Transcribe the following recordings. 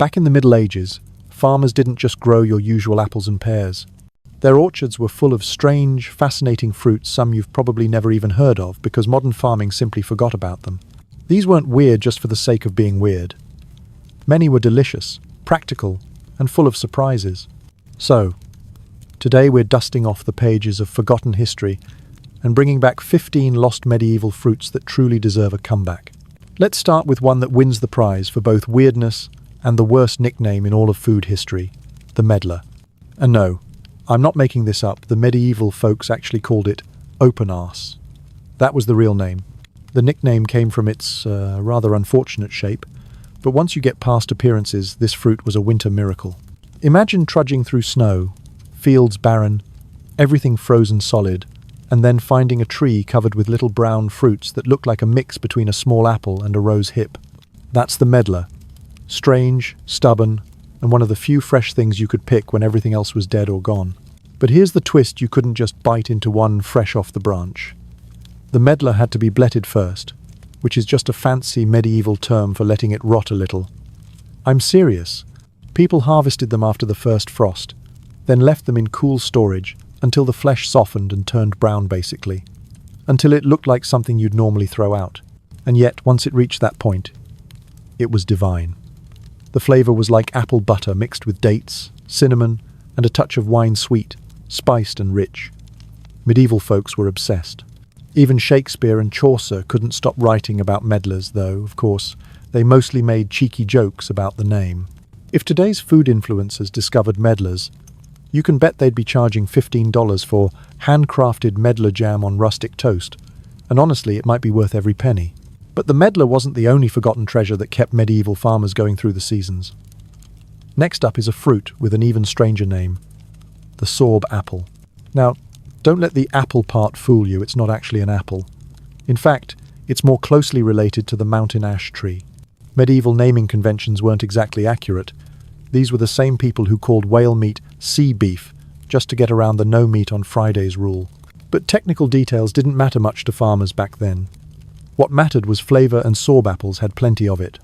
Back in the Middle Ages, farmers didn't just grow your usual apples and pears. Their orchards were full of strange, fascinating fruits some you've probably never even heard of because modern farming simply forgot about them. These weren't weird just for the sake of being weird. Many were delicious, practical, and full of surprises. So, today we're dusting off the pages of forgotten history and bringing back 15 lost medieval fruits that truly deserve a comeback. Let's start with one that wins the prize for both weirdness and the worst nickname in all of food history, the medlar. And no, I'm not making this up, the medieval folks actually called it open arse. That was the real name. The nickname came from its rather unfortunate shape, but once you get past appearances, this fruit was a winter miracle. Imagine trudging through snow, fields barren, everything frozen solid, and then finding a tree covered with little brown fruits that looked like a mix between a small apple and a rose hip. That's the medlar. Strange, stubborn, and one of the few fresh things you could pick when everything else was dead or gone. But here's the twist: you couldn't just bite into one fresh off the branch. The medlar had to be bletted first, which is just a fancy medieval term for letting it rot a little. I'm serious. People harvested them after the first frost, then left them in cool storage until the flesh softened and turned brown basically, until it looked like something you'd normally throw out. And yet, once it reached that point, it was divine. The flavor was like apple butter mixed with dates, cinnamon, and a touch of wine sweet, spiced and rich. Medieval folks were obsessed. Even Shakespeare and Chaucer couldn't stop writing about medlars, though, of course, they mostly made cheeky jokes about the name. If today's food influencers discovered medlars, you can bet they'd be charging $15 for handcrafted medlar jam on rustic toast, and honestly, it might be worth every penny. But the medlar wasn't the only forgotten treasure that kept medieval farmers going through the seasons. Next up is a fruit with an even stranger name, the sorb apple. Now, don't let the apple part fool you, it's not actually an apple. In fact, it's more closely related to the mountain ash tree. Medieval naming conventions weren't exactly accurate. These were the same people who called whale meat sea beef, just to get around the no meat on Fridays rule. But technical details didn't matter much to farmers back then. What mattered was flavor, and sorb apples had plenty of it.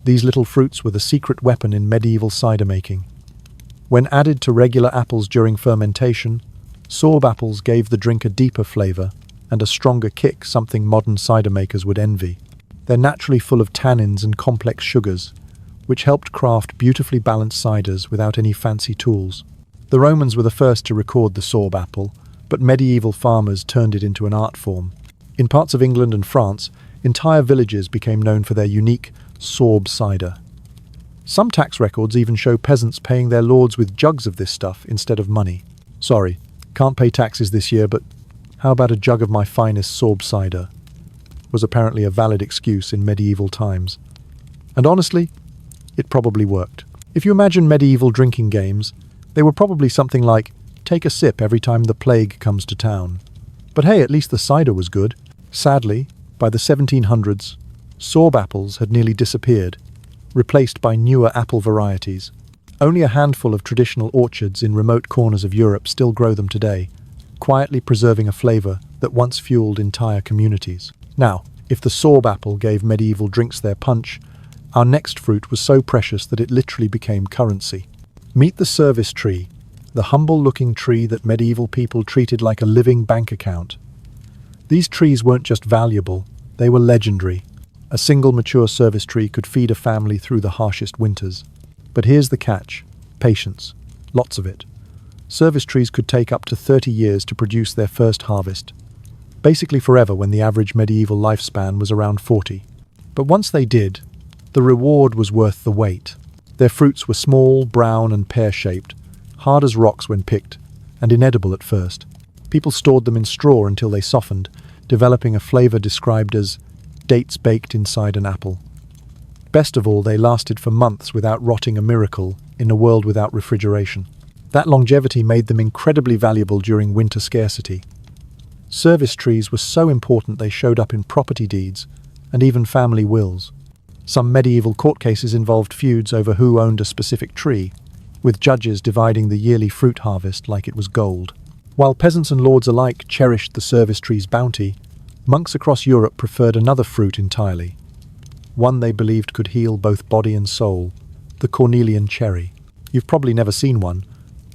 These little fruits were the secret weapon in medieval cider making. When added to regular apples during fermentation, sorb apples gave the drink a deeper flavor and a stronger kick, something modern cider makers would envy. They're naturally full of tannins and complex sugars, which helped craft beautifully balanced ciders without any fancy tools. The Romans were the first to record the sorb apple, but medieval farmers turned it into an art form. In parts of England and France, entire villages became known for their unique sorb cider. Some tax records even show peasants paying their lords with jugs of this stuff instead of money. Sorry, can't pay taxes this year, but how about a jug of my finest sorb cider? Was apparently a valid excuse in medieval times. And honestly, it probably worked. If you imagine medieval drinking games, they were probably something like, take a sip every time the plague comes to town. But hey, at least the cider was good. Sadly, by the 1700s, sorb apples had nearly disappeared, replaced by newer apple varieties. Only a handful of traditional orchards in remote corners of Europe still grow them today, quietly preserving a flavor that once fueled entire communities. Now, if the sorb apple gave medieval drinks their punch, our next fruit was so precious that it literally became currency. Meet the service tree, the humble-looking tree that medieval people treated like a living bank account. These trees weren't just valuable, they were legendary. A single mature service tree could feed a family through the harshest winters. But here's the catch: patience. Lots of it. Service trees could take up to 30 years to produce their first harvest. Basically forever, when the average medieval lifespan was around 40. But once they did, the reward was worth the wait. Their fruits were small, brown and pear-shaped, hard as rocks when picked, and inedible at first. People stored them in straw until they softened, developing a flavor described as dates baked inside an apple. Best of all, they lasted for months without rotting, a miracle in a world without refrigeration. That longevity made them incredibly valuable during winter scarcity. Service trees were so important they showed up in property deeds and even family wills. Some medieval court cases involved feuds over who owned a specific tree, with judges dividing the yearly fruit harvest like it was gold. While peasants and lords alike cherished the service tree's bounty, monks across Europe preferred another fruit entirely, one they believed could heal both body and soul, The cornelian cherry. You've probably never seen one,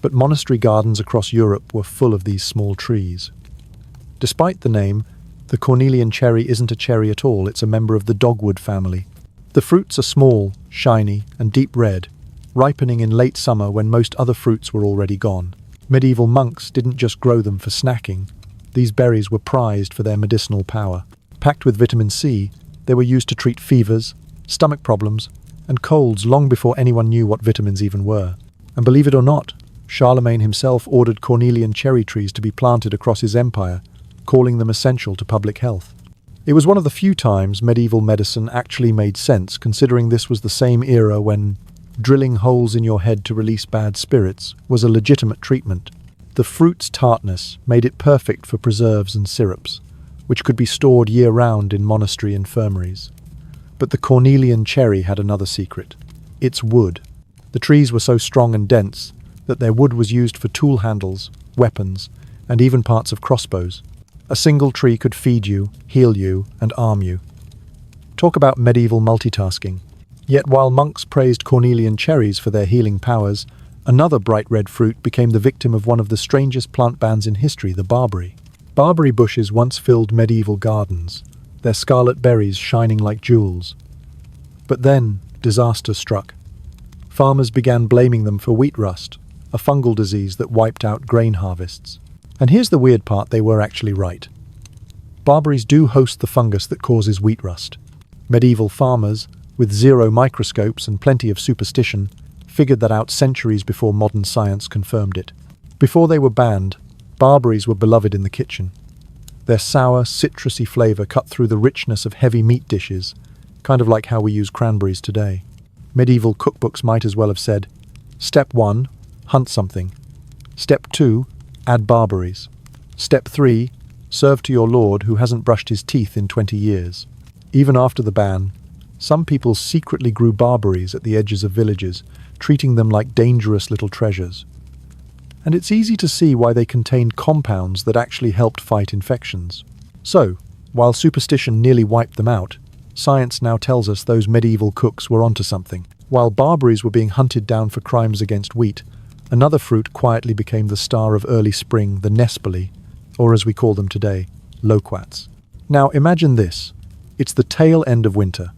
but monastery gardens across Europe were full of these small trees. Despite the name, the cornelian cherry isn't a cherry at all, it's a member of the dogwood family. The fruits are small, shiny, and deep red, ripening in late summer when most other fruits were already gone. Medieval monks didn't just grow them for snacking. These berries were prized for their medicinal power. Packed with vitamin C, they were used to treat fevers, stomach problems, and colds long before anyone knew what vitamins even were. And believe it or not, Charlemagne himself ordered cornelian cherry trees to be planted across his empire, calling them essential to public health. It was one of the few times medieval medicine actually made sense, considering this was the same era when drilling holes in your head to release bad spirits was a legitimate treatment. The fruit's tartness made it perfect for preserves and syrups, which could be stored year-round in monastery infirmaries. But the cornelian cherry had another secret: its wood. The trees were so strong and dense that their wood was used for tool handles, weapons, and even parts of crossbows. A single tree could feed you, heal you, and arm you. Talk about medieval multitasking. Yet while monks praised cornelian cherries for their healing powers, another bright red fruit became the victim of one of the strangest plant bans in history, the barberry. Barberry bushes once filled medieval gardens, their scarlet berries shining like jewels. But then, disaster struck. Farmers began blaming them for wheat rust, a fungal disease that wiped out grain harvests. And here's the weird part: they were actually right. Barberries do host the fungus that causes wheat rust. Medieval farmers, with zero microscopes and plenty of superstition, figured that out centuries before modern science confirmed it. Before they were banned, barberries were beloved in the kitchen. Their sour, citrusy flavor cut through the richness of heavy meat dishes, kind of like how we use cranberries today. Medieval cookbooks might as well have said, Step 1, hunt something. Step 2, add barberries. Step 3, serve to your lord who hasn't brushed his teeth in 20 years. Even after the ban, some people secretly grew barberries at the edges of villages, treating them like dangerous little treasures. And it's easy to see why they contained compounds that actually helped fight infections. So, while superstition nearly wiped them out, science now tells us those medieval cooks were onto something. While barberries were being hunted down for crimes against wheat, another fruit quietly became the star of early spring, the nespoli, or as we call them today, loquats. Now imagine this. It's the tail end of winter.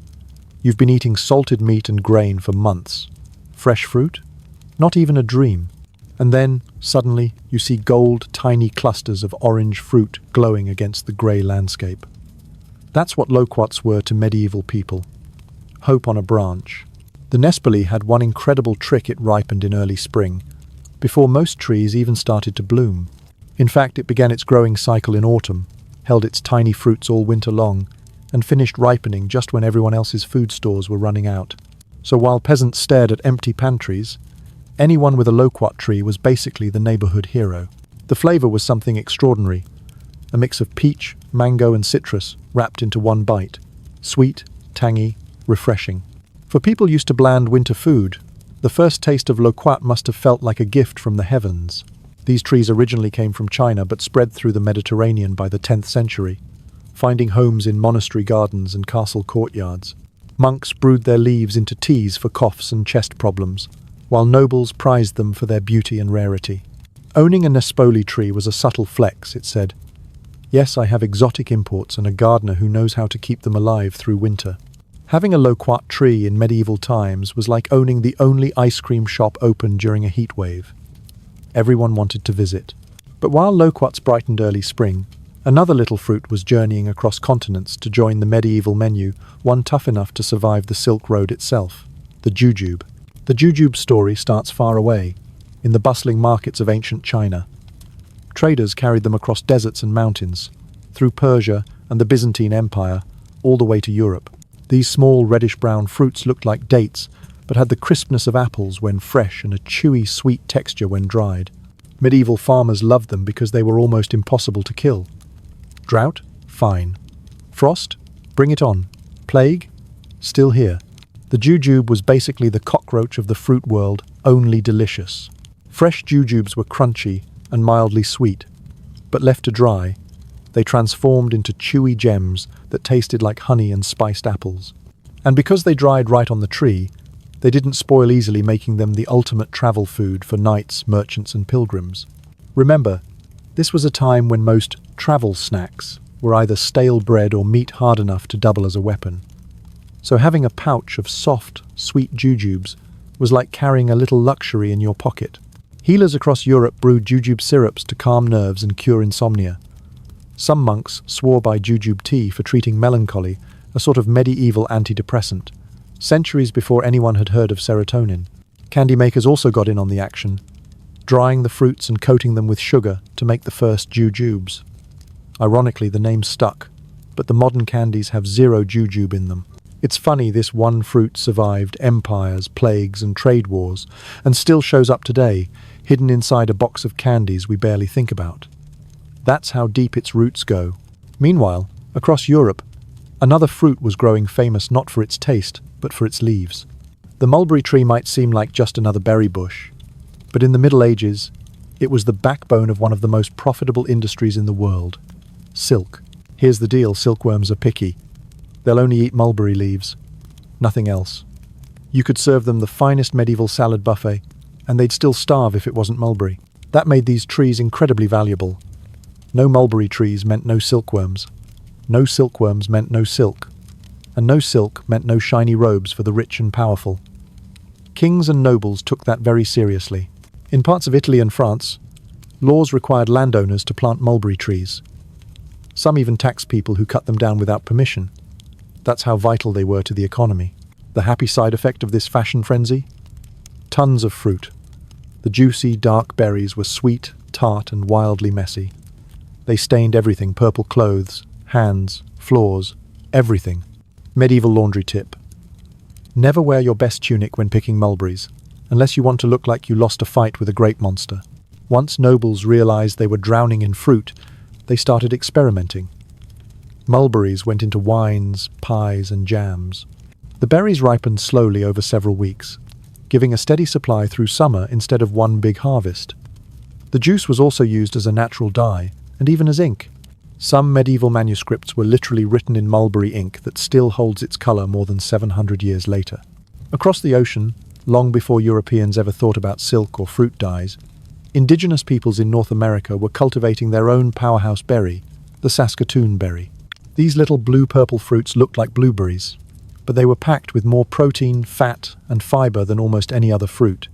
You've been eating salted meat and grain for months. Fresh fruit? Not even a dream. And then, suddenly, you see gold, tiny clusters of orange fruit glowing against the grey landscape. That's what loquats were to medieval people. Hope on a branch. The nespoli had one incredible trick: it ripened in early spring, before most trees even started to bloom. In fact, it began its growing cycle in autumn, held its tiny fruits all winter long, and finished ripening just when everyone else's food stores were running out. So while peasants stared at empty pantries, anyone with a loquat tree was basically the neighborhood hero. The flavor was something extraordinary, a mix of peach, mango, and citrus wrapped into one bite. Sweet, tangy, refreshing. For people used to bland winter food, the first taste of loquat must have felt like a gift from the heavens. These trees originally came from China but spread through the Mediterranean by the 10th century, finding homes in monastery gardens and castle courtyards. Monks brewed their leaves into teas for coughs and chest problems, while nobles prized them for their beauty and rarity. Owning a nespoli tree was a subtle flex, it said. Yes, I have exotic imports and a gardener who knows how to keep them alive through winter. Having a loquat tree in medieval times was like owning the only ice cream shop open during a heat wave. Everyone wanted to visit. But while loquats brightened early spring, another little fruit was journeying across continents to join the medieval menu, one tough enough to survive the Silk Road itself: the jujube. The jujube story starts far away, in the bustling markets of ancient China. Traders carried them across deserts and mountains, through Persia and the Byzantine Empire, all the way to Europe. These small reddish-brown fruits looked like dates, but had the crispness of apples when fresh and a chewy, sweet texture when dried. Medieval farmers loved them because they were almost impossible to kill. Drought? Fine. Frost? Bring it on. Plague? Still here. The jujube was basically the cockroach of the fruit world, only delicious. Fresh jujubes were crunchy and mildly sweet, but left to dry, they transformed into chewy gems that tasted like honey and spiced apples. And because they dried right on the tree, They didn't spoil easily, making them the ultimate travel food for knights, merchants, and pilgrims. Remember, this was a time when most travel snacks were either stale bread or meat hard enough to double as a weapon. So having a pouch of soft, sweet jujubes was like carrying a little luxury in your pocket. Healers across Europe brewed jujube syrups to calm nerves and cure insomnia. Some monks swore by jujube tea for treating melancholy, a sort of medieval antidepressant, centuries before anyone had heard of serotonin. Candy makers also got in on the action, drying the fruits and coating them with sugar to make the first jujubes. Ironically, the name stuck, but the modern candies have zero jujube in them. It's funny this one fruit survived empires, plagues, and trade wars, and still shows up today, hidden inside a box of candies we barely think about. That's how deep its roots go. Meanwhile, across Europe, another fruit was growing famous not for its taste, but for its leaves. The mulberry tree might seem like just another berry bush, but in the Middle Ages, it was the backbone of one of the most profitable industries in the world: silk. Here's the deal: silkworms are picky. They'll only eat mulberry leaves, nothing else. You could serve them the finest medieval salad buffet, and they'd still starve if it wasn't mulberry. That made these trees incredibly valuable. No mulberry trees meant no silkworms. No silkworms meant no silk. And no silk meant no shiny robes for the rich and powerful. Kings and nobles took that very seriously. In parts of Italy and France, laws required landowners to plant mulberry trees. Some even taxed people who cut them down without permission. That's how vital they were to the economy. The happy side effect of this fashion frenzy? Tons of fruit. The juicy, dark berries were sweet, tart, and wildly messy. They stained everything: purple clothes, hands, floors, everything. Medieval laundry tip: never wear your best tunic when picking mulberries, unless you want to look like you lost a fight with a grape monster. Once nobles realized they were drowning in fruit, they started experimenting. Mulberries went into wines, pies, and jams. The berries ripened slowly over several weeks, giving a steady supply through summer instead of one big harvest. The juice was also used as a natural dye, and even as ink. Some medieval manuscripts were literally written in mulberry ink that still holds its color more than 700 years later. Across the ocean, long before Europeans ever thought about silk or fruit dyes, indigenous peoples in North America were cultivating their own powerhouse berry, the Saskatoon berry. These little blue-purple fruits looked like blueberries, but they were packed with more protein, fat, and fiber than almost any other fruit.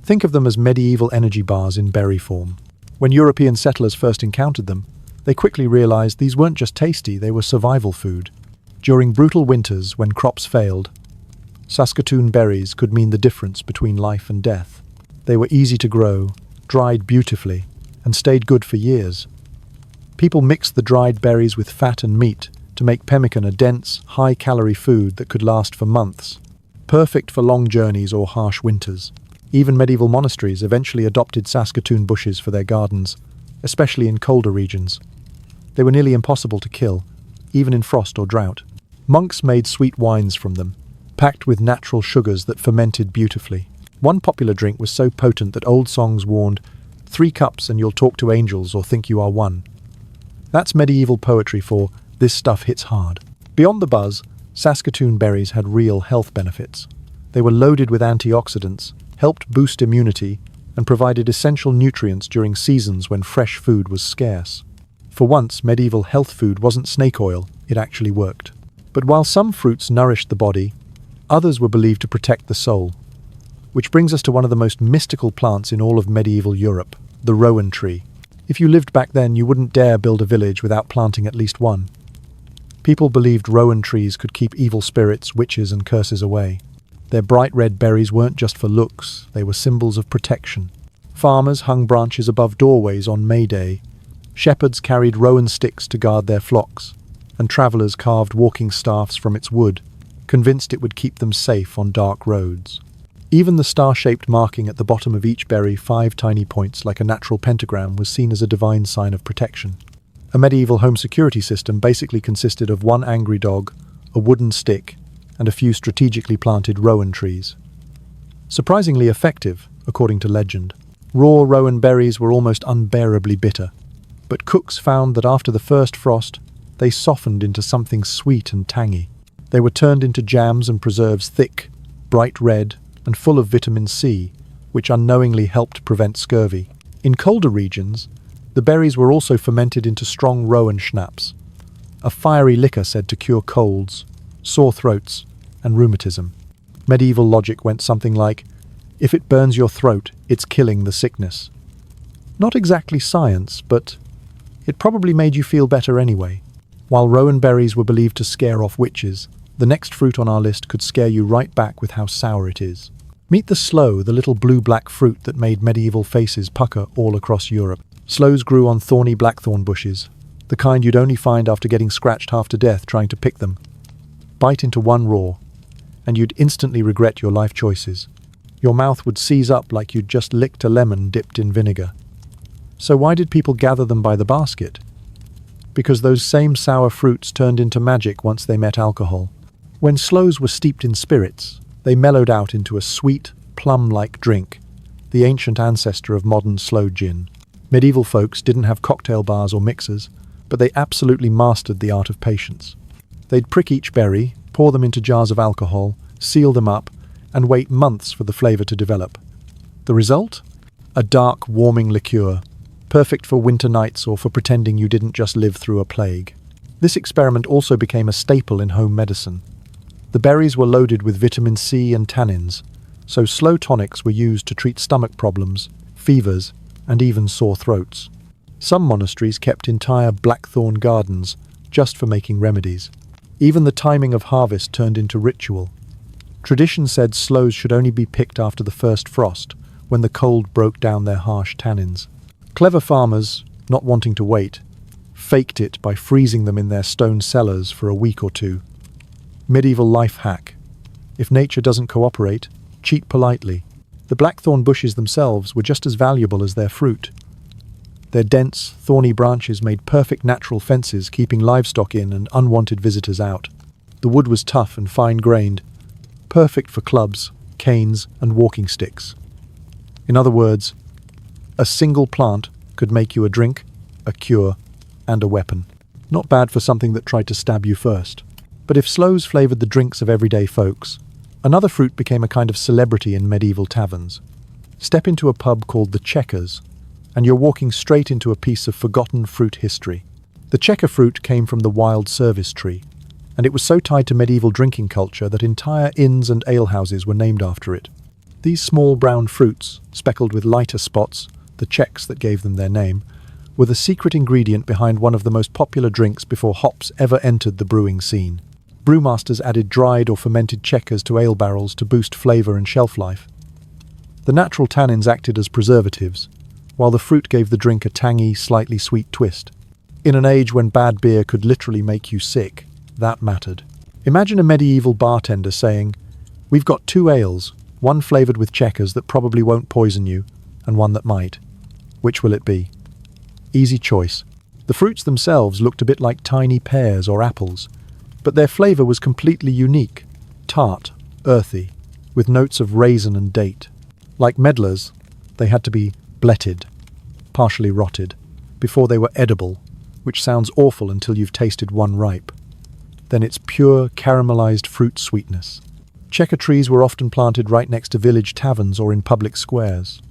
Think of them as medieval energy bars in berry form. When European settlers first encountered them, they quickly realized these weren't just tasty, they were survival food. During brutal winters, when crops failed, Saskatoon berries could mean the difference between life and death. They were easy to grow, dried beautifully, and stayed good for years. People mixed the dried berries with fat and meat to make pemmican a dense, high-calorie food that could last for months, perfect for long journeys or harsh winters. Even medieval monasteries eventually adopted Saskatoon bushes for their gardens, especially in colder regions. They were nearly impossible to kill, even in frost or drought. Monks made sweet wines from them, packed with natural sugars that fermented beautifully. One popular drink was so potent that old songs warned, 3 cups and you'll talk to angels or think you are one. That's medieval poetry for this stuff hits hard. Beyond the buzz, Saskatoon berries had real health benefits. They were loaded with antioxidants, helped boost immunity, and provided essential nutrients during seasons when fresh food was scarce. For once, medieval health food wasn't snake oil, it actually worked. But while some fruits nourished the body, others were believed to protect the soul. Which brings us to one of the most mystical plants in all of medieval Europe, the rowan tree. If you lived back then, you wouldn't dare build a village without planting at least one. People believed rowan trees could keep evil spirits, witches, and curses away. Their bright red berries weren't just for looks, they were symbols of protection. Farmers hung branches above doorways on May Day. Shepherds carried rowan sticks to guard their flocks, and travellers carved walking staffs from its wood, convinced it would keep them safe on dark roads. Even the star-shaped marking at the bottom of each berry, 5 tiny points like a natural pentagram, was seen as a divine sign of protection. A medieval home security system basically consisted of one angry dog, a wooden stick, and a few strategically planted rowan trees. Surprisingly effective, according to legend. Raw rowan berries were almost unbearably bitter, but cooks found that after the first frost, they softened into something sweet and tangy. They were turned into jams and preserves thick, bright red and full of vitamin C, which unknowingly helped prevent scurvy. In colder regions, the berries were also fermented into strong Rowan schnapps, a fiery liquor said to cure colds, sore throats, and rheumatism. Medieval logic went something like, if it burns your throat, it's killing the sickness. Not exactly science, but it probably made you feel better anyway. While rowan berries were believed to scare off witches, the next fruit on our list could scare you right back with how sour it is. Meet the sloe, the little blue-black fruit that made medieval faces pucker all across Europe. Sloes grew on thorny blackthorn bushes, the kind you'd only find after getting scratched half to death trying to pick them. Bite into one raw, and you'd instantly regret your life choices. Your mouth would seize up like you'd just licked a lemon dipped in vinegar. So why did people gather them by the basket? Because those same sour fruits turned into magic once they met alcohol. When sloes were steeped in spirits, they mellowed out into a sweet, plum-like drink, the ancient ancestor of modern sloe gin. Medieval folks didn't have cocktail bars or mixers, but they absolutely mastered the art of patience. They'd prick each berry, pour them into jars of alcohol, seal them up, and wait months for the flavor to develop. The result? A dark, warming liqueur, perfect for winter nights or for pretending you didn't just live through a plague. This experiment also became a staple in home medicine. The berries were loaded with vitamin C and tannins, so slow tonics were used to treat stomach problems, fevers, and even sore throats. Some monasteries kept entire blackthorn gardens just for making remedies. Even the timing of harvest turned into ritual. Tradition said sloes should only be picked after the first frost, when the cold broke down their harsh tannins. Clever farmers, not wanting to wait, faked it by freezing them in their stone cellars for a week or two. Medieval life hack. If nature doesn't cooperate, cheat politely. The blackthorn bushes themselves were just as valuable as their fruit. Their dense, thorny branches made perfect natural fences, keeping livestock in and unwanted visitors out. The wood was tough and fine-grained, perfect for clubs, canes, and walking sticks. In other words, a single plant could make you a drink, a cure, and a weapon. Not bad for something that tried to stab you first. But if sloes flavored the drinks of everyday folks, another fruit became a kind of celebrity in medieval taverns. Step into a pub called the Chequers, and you're walking straight into a piece of forgotten fruit history. The checker fruit came from the wild service tree, and it was so tied to medieval drinking culture that entire inns and alehouses were named after it. These small brown fruits, speckled with lighter spots, the checks that gave them their name, were the secret ingredient behind one of the most popular drinks before hops ever entered the brewing scene. Brewmasters added dried or fermented checkers to ale barrels to boost flavor and shelf life. The natural tannins acted as preservatives, while the fruit gave the drink a tangy, slightly sweet twist. In an age when bad beer could literally make you sick, that mattered. Imagine a medieval bartender saying, "We've got 2 ales, one flavored with checkers that probably won't poison you, and one that might. Which will it be?" Easy choice. The fruits themselves looked a bit like tiny pears or apples, but their flavor was completely unique, tart, earthy, with notes of raisin and date. Like medlars, they had to be bletted, partially rotted, before they were edible, which sounds awful until you've tasted one ripe. Then it's pure caramelized fruit sweetness. Checker trees were often planted right next to village taverns or in public squares.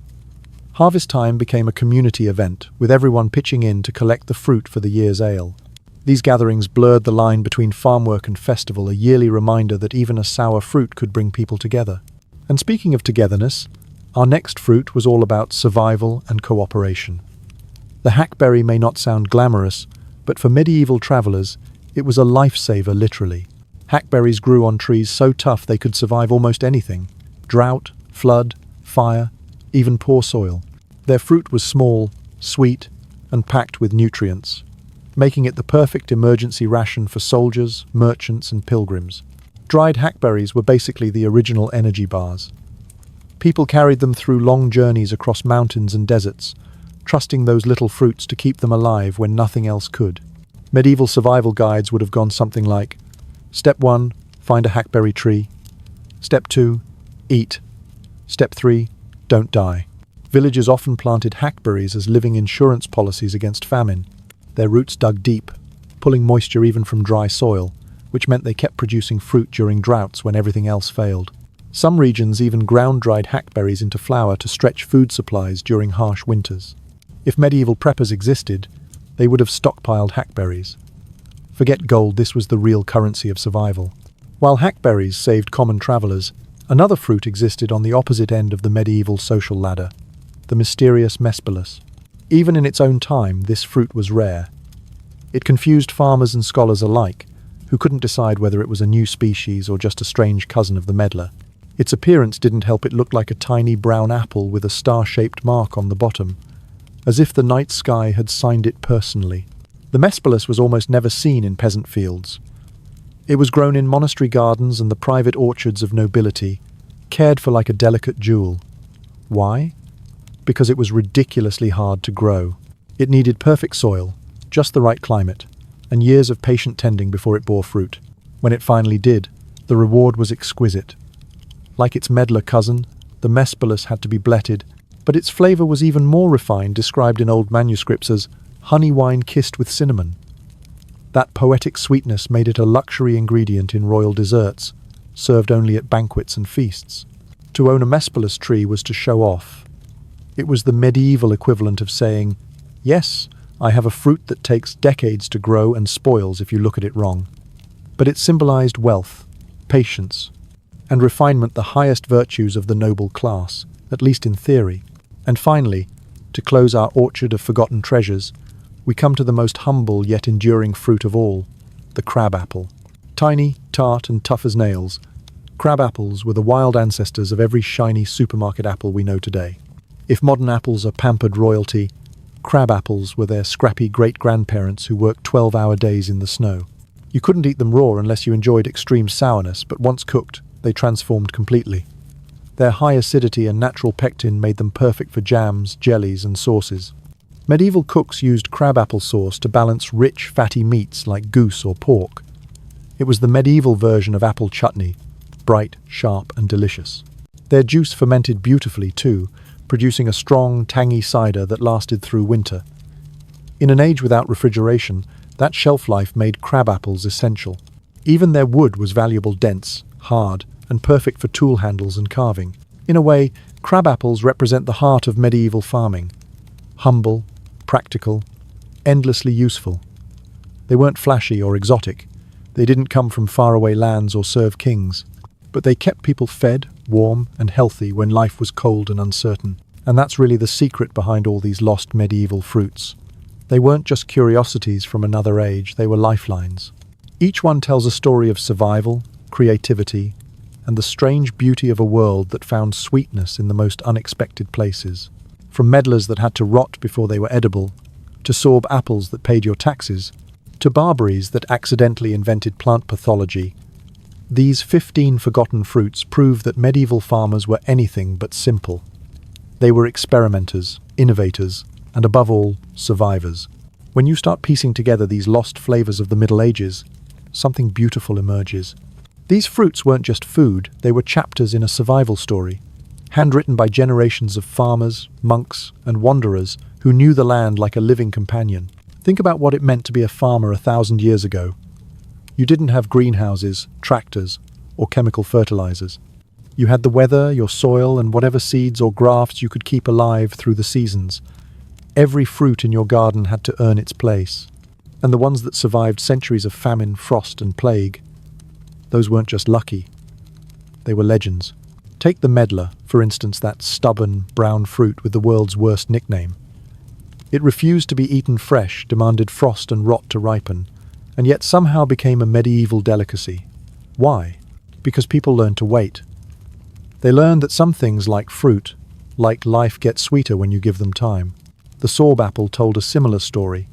Harvest time became a community event, with everyone pitching in to collect the fruit for the year's ale. These gatherings blurred the line between farm work and festival, a yearly reminder that even a sour fruit could bring people together. And speaking of togetherness, our next fruit was all about survival and cooperation. The hackberry may not sound glamorous, but for medieval travelers, it was a lifesaver literally. Hackberries grew on trees so tough they could survive almost anything: drought, flood, fire, even poor soil. Their fruit was small, sweet, and packed with nutrients, making it the perfect emergency ration for soldiers, merchants, and pilgrims. Dried hackberries were basically the original energy bars. People carried them through long journeys across mountains and deserts, trusting those little fruits to keep them alive when nothing else could. Medieval survival guides would have gone something like, Step 1, find a hackberry tree. Step 2, eat. Step 3, don't die. Villagers often planted hackberries as living insurance policies against famine. Their roots dug deep, pulling moisture even from dry soil, which meant they kept producing fruit during droughts when everything else failed. Some regions even ground dried hackberries into flour to stretch food supplies during harsh winters. If medieval preppers existed, they would have stockpiled hackberries. Forget gold, this was the real currency of survival. While hackberries saved common travelers, another fruit existed on the opposite end of the medieval social ladder, the mysterious mespilus. Even in its own time, this fruit was rare. It confused farmers and scholars alike, who couldn't decide whether it was a new species or just a strange cousin of the medlar. Its appearance didn't help. It looked like a tiny brown apple with a star-shaped mark on the bottom, as if the night sky had signed it personally. The mespilus was almost never seen in peasant fields. It was grown in monastery gardens and the private orchards of nobility, cared for like a delicate jewel. Why? Because it was ridiculously hard to grow. It needed perfect soil, just the right climate, and years of patient tending before it bore fruit. When it finally did, the reward was exquisite. Like its medlar cousin, the mespilus had to be bletted, but its flavor was even more refined, described in old manuscripts as honey wine kissed with cinnamon. That poetic sweetness made it a luxury ingredient in royal desserts, served only at banquets and feasts. To own a mespilus tree was to show off. It was the medieval equivalent of saying, "Yes, I have a fruit that takes decades to grow and spoils if you look at it wrong." But it symbolized wealth, patience, and refinement, the highest virtues of the noble class, at least in theory. And finally, to close our orchard of forgotten treasures, we come to the most humble yet enduring fruit of all, the crab apple. Tiny, tart, and tough as nails, crab apples were the wild ancestors of every shiny supermarket apple we know today. If modern apples are pampered royalty, crab apples were their scrappy great-grandparents who worked 12-hour days in the snow. You couldn't eat them raw unless you enjoyed extreme sourness, but once cooked, they transformed completely. Their high acidity and natural pectin made them perfect for jams, jellies, and sauces. Medieval cooks used crabapple sauce to balance rich, fatty meats like goose or pork. It was the medieval version of apple chutney, bright, sharp, and delicious. Their juice fermented beautifully too, producing a strong, tangy cider that lasted through winter. In an age without refrigeration, that shelf life made crab apples essential. Even their wood was valuable, dense, hard, and perfect for tool handles and carving. In a way, crab apples represent the heart of medieval farming. Humble, practical, endlessly useful. They weren't flashy or exotic. They didn't come from faraway lands or serve kings. But they kept people fed, warm, and healthy when life was cold and uncertain. And that's really the secret behind all these lost medieval fruits. They weren't just curiosities from another age, they were lifelines. Each one tells a story of survival, creativity, and the strange beauty of a world that found sweetness in the most unexpected places. From medlars that had to rot before they were edible, to sorb apples that paid your taxes, to barberries that accidentally invented plant pathology, these 15 forgotten fruits prove that medieval farmers were anything but simple. They were experimenters, innovators, and above all, survivors. When you start piecing together these lost flavors of the Middle Ages, something beautiful emerges. These fruits weren't just food, they were chapters in a survival story, handwritten by generations of farmers, monks, and wanderers who knew the land like a living companion. Think about what it meant to be a farmer 1,000 years ago. You didn't have greenhouses, tractors, or chemical fertilizers. You had the weather, your soil, and whatever seeds or grafts you could keep alive through the seasons. Every fruit in your garden had to earn its place. And the ones that survived centuries of famine, frost, and plague, those weren't just lucky. They were legends. Take the medlar, for instance, that stubborn, brown fruit with the world's worst nickname. It refused to be eaten fresh, demanded frost and rot to ripen, and yet somehow became a medieval delicacy. Why? Because people learned to wait. They learned that some things, like fruit, like life, get sweeter when you give them time. The sorb apple told a similar story.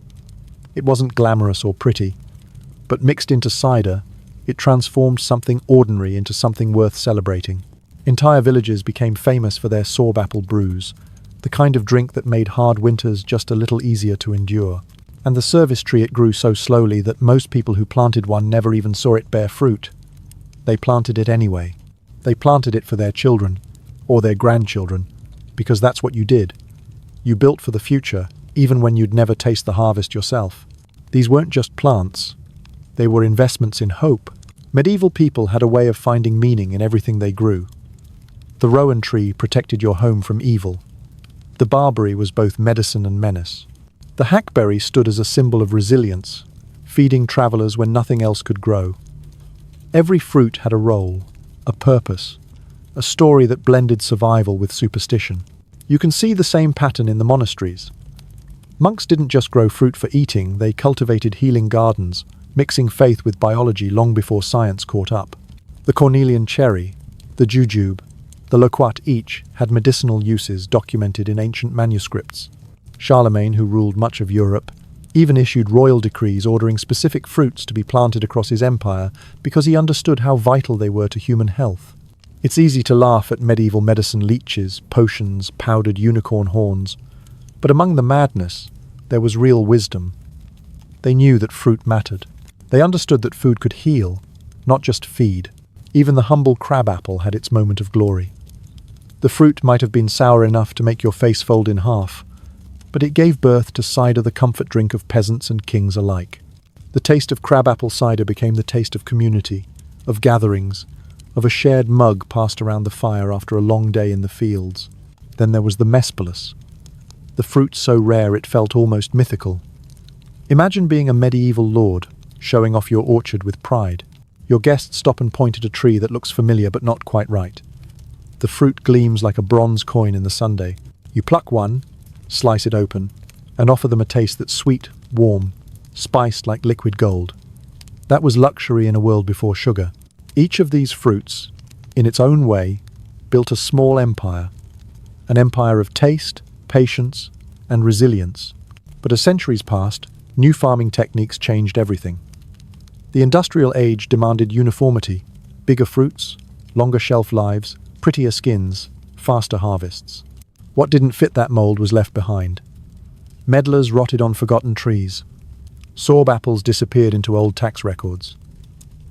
It wasn't glamorous or pretty, but mixed into cider, it transformed something ordinary into something worth celebrating. Entire villages became famous for their sorb apple brews, the kind of drink that made hard winters just a little easier to endure. And the service tree, it grew so slowly that most people who planted one never even saw it bear fruit. They planted it anyway. They planted it for their children, or their grandchildren, because that's what you did. You built for the future, even when you'd never taste the harvest yourself. These weren't just plants. They were investments in hope. Medieval people had a way of finding meaning in everything they grew. The rowan tree protected your home from evil. The barberry was both medicine and menace. The hackberry stood as a symbol of resilience, feeding travelers when nothing else could grow. Every fruit had a role, a purpose, a story that blended survival with superstition. You can see the same pattern in the monasteries. Monks didn't just grow fruit for eating, they cultivated healing gardens, mixing faith with biology long before science caught up. The cornelian cherry, the jujube, the loquat each had medicinal uses documented in ancient manuscripts. Charlemagne, who ruled much of Europe, even issued royal decrees ordering specific fruits to be planted across his empire because he understood how vital they were to human health. It's easy to laugh at medieval medicine leeches, potions, powdered unicorn horns, but among the madness, there was real wisdom. They knew that fruit mattered. They understood that food could heal, not just feed. Even the humble crabapple had its moment of glory. The fruit might have been sour enough to make your face fold in half, but it gave birth to cider, the comfort drink of peasants and kings alike. The taste of crabapple cider became the taste of community, of gatherings, of a shared mug passed around the fire after a long day in the fields. Then there was the mespalus, the fruit so rare it felt almost mythical. Imagine being a medieval lord, showing off your orchard with pride. Your guests stop and point at a tree that looks familiar but not quite right. The fruit gleams like a bronze coin in the sunday. You pluck one, slice it open, and offer them a taste that's sweet, warm, spiced like liquid gold. That was luxury in a world before sugar. Each of these fruits, in its own way, built a small empire, an empire of taste, patience, and resilience. But as centuries passed, new farming techniques changed everything. The industrial age demanded uniformity, bigger fruits, longer shelf lives, prettier skins, faster harvests. What didn't fit that mold was left behind. Medlars rotted on forgotten trees. Sorb apples disappeared into old tax records.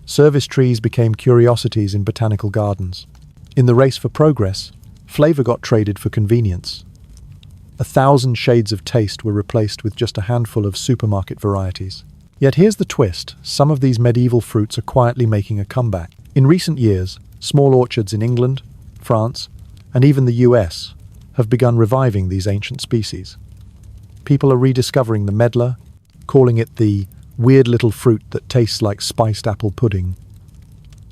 Service trees became curiosities in botanical gardens. In the race for progress, flavor got traded for convenience. 1,000 shades of taste were replaced with just a handful of supermarket varieties. Yet here's the twist, some of these medieval fruits are quietly making a comeback. In recent years, small orchards in England, France, and even the US have begun reviving these ancient species. People are rediscovering the medlar, calling it the weird little fruit that tastes like spiced apple pudding.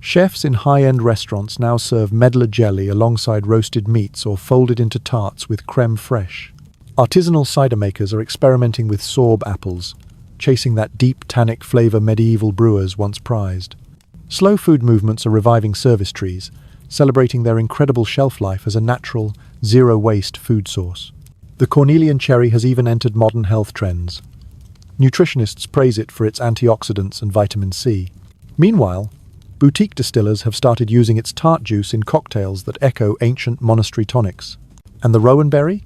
Chefs in high-end restaurants now serve medlar jelly alongside roasted meats or folded into tarts with creme fraiche. Artisanal cider makers are experimenting with sorb apples, chasing that deep tannic flavor medieval brewers once prized. Slow food movements are reviving service trees, celebrating their incredible shelf life as a natural, zero-waste food source. The cornelian cherry has even entered modern health trends. Nutritionists praise it for its antioxidants and vitamin C. Meanwhile, boutique distillers have started using its tart juice in cocktails that echo ancient monastery tonics. And the rowan berry?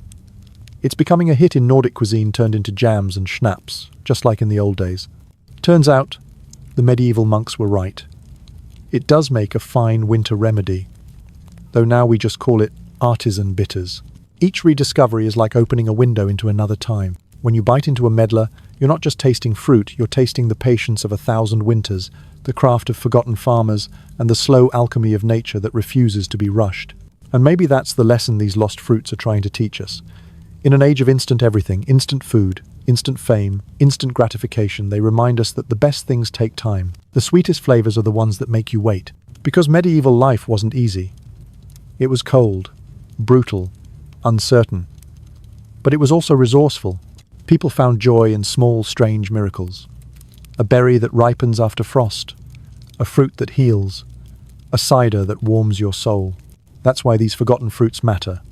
It's becoming a hit in Nordic cuisine turned into jams and schnapps, just like in the old days. Turns out, the medieval monks were right. It does make a fine winter remedy, though now we just call it artisan bitters. Each rediscovery is like opening a window into another time. When you bite into a medlar, you're not just tasting fruit, you're tasting the patience of 1,000 winters, the craft of forgotten farmers, and the slow alchemy of nature that refuses to be rushed. And maybe that's the lesson these lost fruits are trying to teach us. In an age of instant everything, instant food, instant fame, instant gratification, they remind us that the best things take time. The sweetest flavors are the ones that make you wait. Because medieval life wasn't easy. It was cold, brutal, uncertain. But it was also resourceful. People found joy in small, strange miracles. A berry that ripens after frost, a fruit that heals, a cider that warms your soul. That's why these forgotten fruits matter.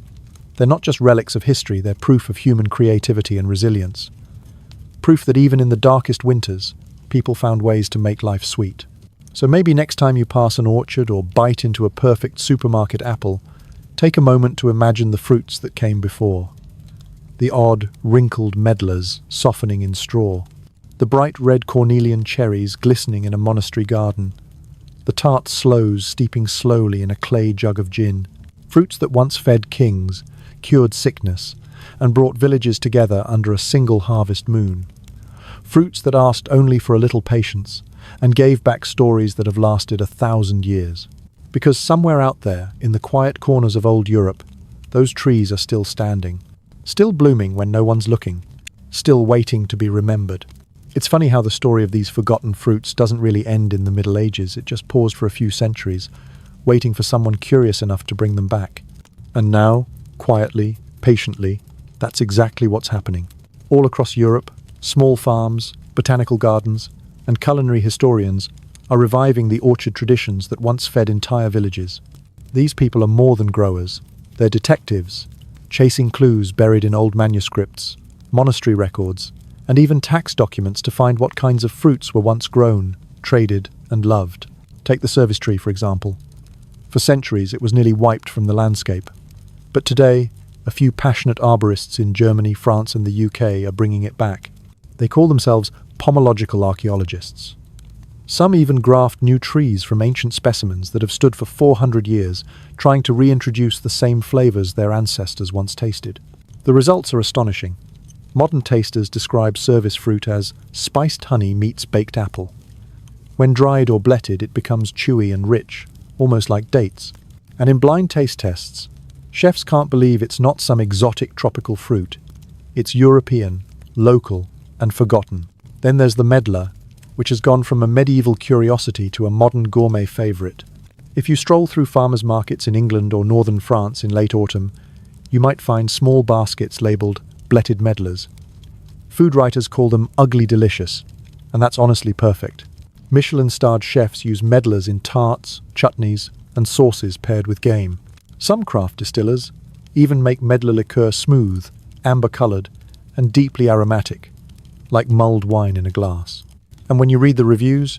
They're not just relics of history, they're proof of human creativity and resilience. Proof that even in the darkest winters, people found ways to make life sweet. So maybe next time you pass an orchard or bite into a perfect supermarket apple, take a moment to imagine the fruits that came before. The odd, wrinkled medlars softening in straw. The bright red cornelian cherries glistening in a monastery garden. The tart sloes steeping slowly in a clay jug of gin. Fruits that once fed kings, cured sickness, and brought villages together under a single harvest moon. Fruits that asked only for a little patience, and gave back stories that have lasted 1,000 years. Because somewhere out there, in the quiet corners of old Europe, those trees are still standing, still blooming when no one's looking, still waiting to be remembered. It's funny how the story of these forgotten fruits doesn't really end in the Middle Ages. It just paused for a few centuries, waiting for someone curious enough to bring them back. And now, quietly, patiently, that's exactly what's happening. All across Europe, small farms, botanical gardens, and culinary historians are reviving the orchard traditions that once fed entire villages. These people are more than growers. They're detectives, chasing clues buried in old manuscripts, monastery records, and even tax documents to find what kinds of fruits were once grown, traded, and loved. Take the service tree, for example. For centuries, it was nearly wiped from the landscape. But today, a few passionate arborists in Germany, France, and the UK are bringing it back. They call themselves pomological archaeologists. Some even graft new trees from ancient specimens that have stood for 400 years, trying to reintroduce the same flavors their ancestors once tasted. The results are astonishing. Modern tasters describe service fruit as spiced honey meets baked apple. When dried or bletted, it becomes chewy and rich, almost like dates. And in blind taste tests, chefs can't believe it's not some exotic tropical fruit. It's European, local, and forgotten. Then there's the medlar, which has gone from a medieval curiosity to a modern gourmet favorite. If you stroll through farmers' markets in England or northern France in late autumn, you might find small baskets labelled bletted medlars. Food writers call them ugly delicious, and that's honestly perfect. Michelin-starred chefs use medlars in tarts, chutneys, and sauces paired with game. Some craft distillers even make medlar liqueur smooth, amber-coloured, and deeply aromatic, like mulled wine in a glass. And when you read the reviews,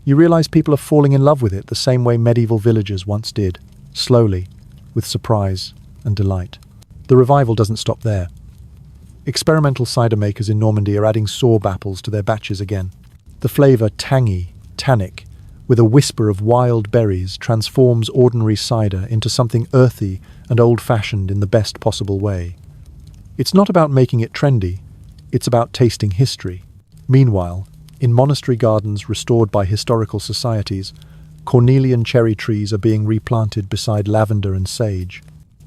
you realise people are falling in love with it the same way medieval villagers once did, slowly, with surprise and delight. The revival doesn't stop there. Experimental cider makers in Normandy are adding sorb apples to their batches again. The flavour tangy, tannic, with a whisper of wild berries transforms ordinary cider into something earthy and old-fashioned in the best possible way. It's not about making it trendy, it's about tasting history. Meanwhile, in monastery gardens restored by historical societies, cornelian cherry trees are being replanted beside lavender and sage.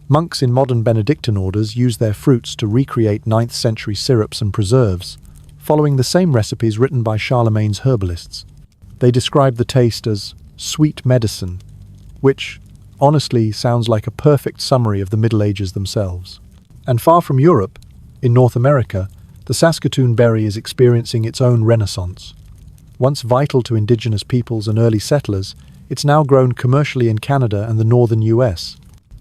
Monks in modern Benedictine orders use their fruits to recreate 9th century syrups and preserves, following the same recipes written by Charlemagne's herbalists. They describe the taste as sweet medicine, which, honestly, sounds like a perfect summary of the Middle Ages themselves. And far from Europe, in North America, the Saskatoon berry is experiencing its own renaissance. Once vital to indigenous peoples and early settlers, it's now grown commercially in Canada and the northern US.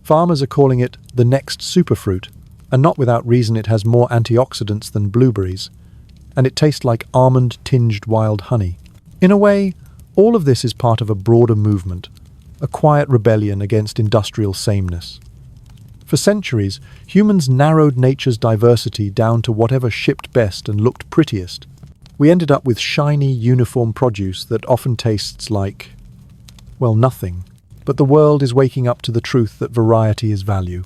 Farmers are calling it the next superfruit, and not without reason. It has more antioxidants than blueberries, and it tastes like almond-tinged wild honey. In a way, all of this is part of a broader movement, a quiet rebellion against industrial sameness. For centuries, humans narrowed nature's diversity down to whatever shipped best and looked prettiest. We ended up with shiny, uniform produce that often tastes like, well, nothing. But the world is waking up to the truth that variety is value.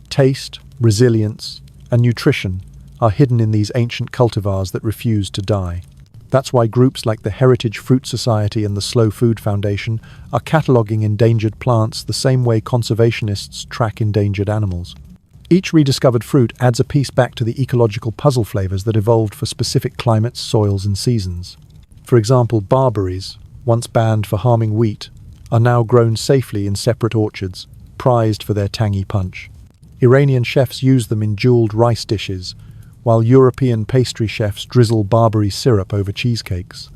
Taste, resilience, and nutrition are hidden in these ancient cultivars that refuse to die. That's why groups like the Heritage Fruit Society and the Slow Food Foundation are cataloguing endangered plants the same way conservationists track endangered animals. Each rediscovered fruit adds a piece back to the ecological puzzle flavors that evolved for specific climates, soils, and seasons. For example, barberries, once banned for harming wheat, are now grown safely in separate orchards, prized for their tangy punch. Iranian chefs use them in jeweled rice dishes, while European pastry chefs drizzle barberry syrup over cheesecakes.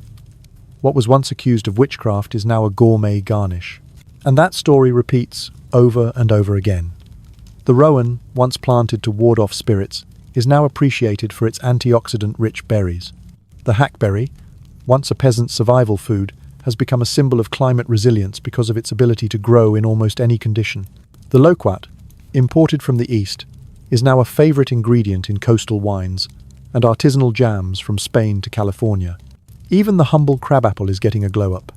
What was once accused of witchcraft is now a gourmet garnish. And that story repeats over and over again. The rowan, once planted to ward off spirits, is now appreciated for its antioxidant-rich berries. The hackberry, once a peasant's survival food, has become a symbol of climate resilience because of its ability to grow in almost any condition. The loquat, imported from the East, is now a favorite ingredient in coastal wines and artisanal jams from Spain to California. Even the humble crabapple is getting a glow-up.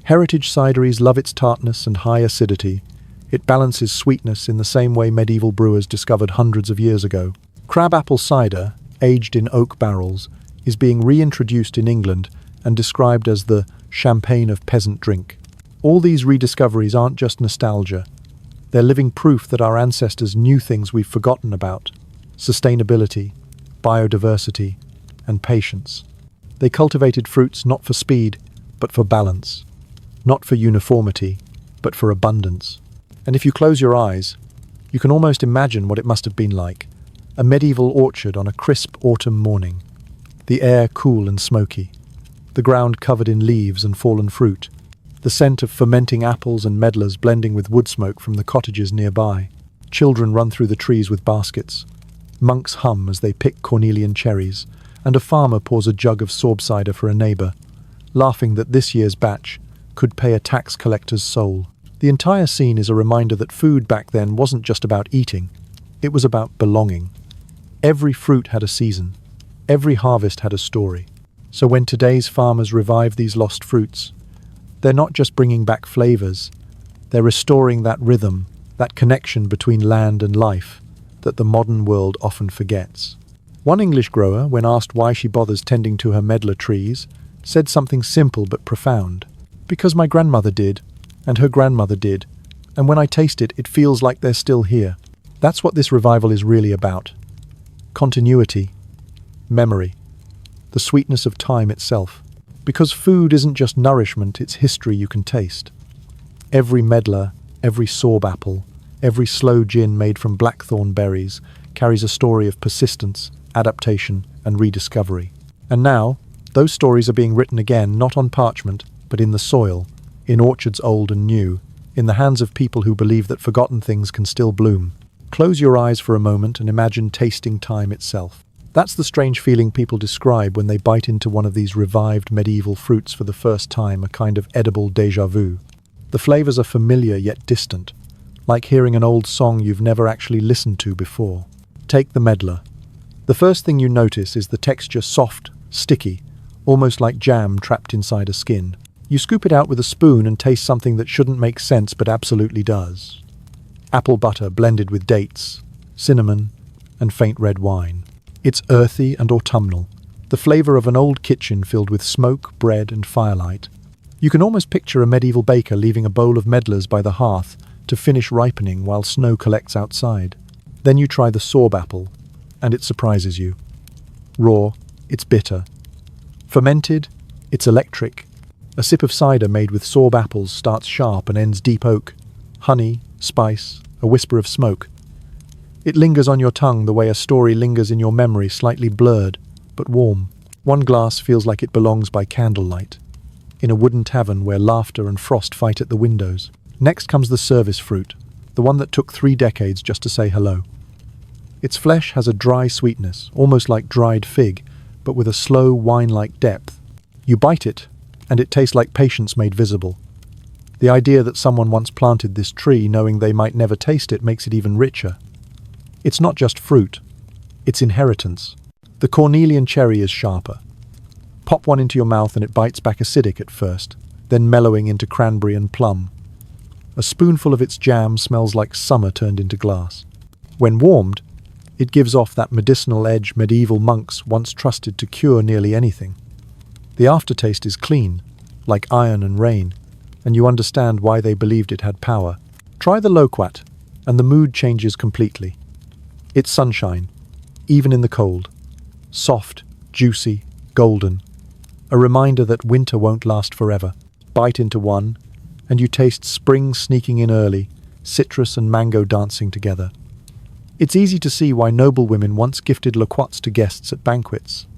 Heritage cideries love its tartness and high acidity. It balances sweetness in the same way medieval brewers discovered hundreds of years ago. Crabapple cider, aged in oak barrels, is being reintroduced in England and described as the champagne of peasant drink. All these rediscoveries aren't just nostalgia. They're living proof that our ancestors knew things we've forgotten about: sustainability, biodiversity, and patience. They cultivated fruits not for speed, but for balance. Not for uniformity, but for abundance. And if you close your eyes, you can almost imagine what it must have been like. A medieval orchard on a crisp autumn morning. The air cool and smoky. The ground covered in leaves and fallen fruit. The scent of fermenting apples and medlars blending with wood smoke from the cottages nearby. Children run through the trees with baskets. Monks hum as they pick cornelian cherries, and a farmer pours a jug of sorb cider for a neighbour, laughing that this year's batch could pay a tax collector's soul. The entire scene is a reminder that food back then wasn't just about eating, it was about belonging. Every fruit had a season, every harvest had a story. So when today's farmers revive these lost fruits, they're not just bringing back flavours, they're restoring that rhythm, that connection between land and life that the modern world often forgets. One English grower, when asked why she bothers tending to her medlar trees, said something simple but profound. Because my grandmother did, and her grandmother did, and when I taste it, it feels like they're still here. That's what this revival is really about. Continuity, memory, the sweetness of time itself. Because food isn't just nourishment, it's history you can taste. Every medlar, every sorb apple, every sloe gin made from blackthorn berries carries a story of persistence, adaptation, and rediscovery. And now, those stories are being written again, not on parchment, but in the soil, in orchards old and new, in the hands of people who believe that forgotten things can still bloom. Close your eyes for a moment and imagine tasting time itself. That's the strange feeling people describe when they bite into one of these revived medieval fruits for the first time, a kind of edible déjà vu. The flavors are familiar yet distant, like hearing an old song you've never actually listened to before. Take the medlar. The first thing you notice is the texture soft, sticky, almost like jam trapped inside a skin. You scoop it out with a spoon and taste something that shouldn't make sense but absolutely does. Apple butter blended with dates, cinnamon, and faint red wine. It's earthy and autumnal, the flavor of an old kitchen filled with smoke, bread, and firelight. You can almost picture a medieval baker leaving a bowl of medlars by the hearth to finish ripening while snow collects outside. Then you try the sorb apple, and it surprises you. Raw, it's bitter. Fermented, it's electric. A sip of cider made with sorb apples starts sharp and ends deep oak. Honey, spice, a whisper of smoke. It lingers on your tongue the way a story lingers in your memory, slightly blurred, but warm. One glass feels like it belongs by candlelight, in a wooden tavern where laughter and frost fight at the windows. Next comes the service fruit, the one that took 3 decades just to say hello. Its flesh has a dry sweetness, almost like dried fig, but with a slow, wine-like depth. You bite it, and it tastes like patience made visible. The idea that someone once planted this tree knowing they might never taste it makes it even richer. It's not just fruit, it's inheritance. The cornelian cherry is sharper. Pop one into your mouth and it bites back acidic at first, then mellowing into cranberry and plum. A spoonful of its jam smells like summer turned into glass. When warmed, it gives off that medicinal edge medieval monks once trusted to cure nearly anything. The aftertaste is clean, like iron and rain, and you understand why they believed it had power. Try the loquat, and the mood changes completely. It's sunshine, even in the cold. Soft, juicy, golden. A reminder that winter won't last forever. Bite into one, and you taste spring sneaking in early, citrus and mango dancing together. It's easy to see why noblewomen once gifted loquats to guests at banquets.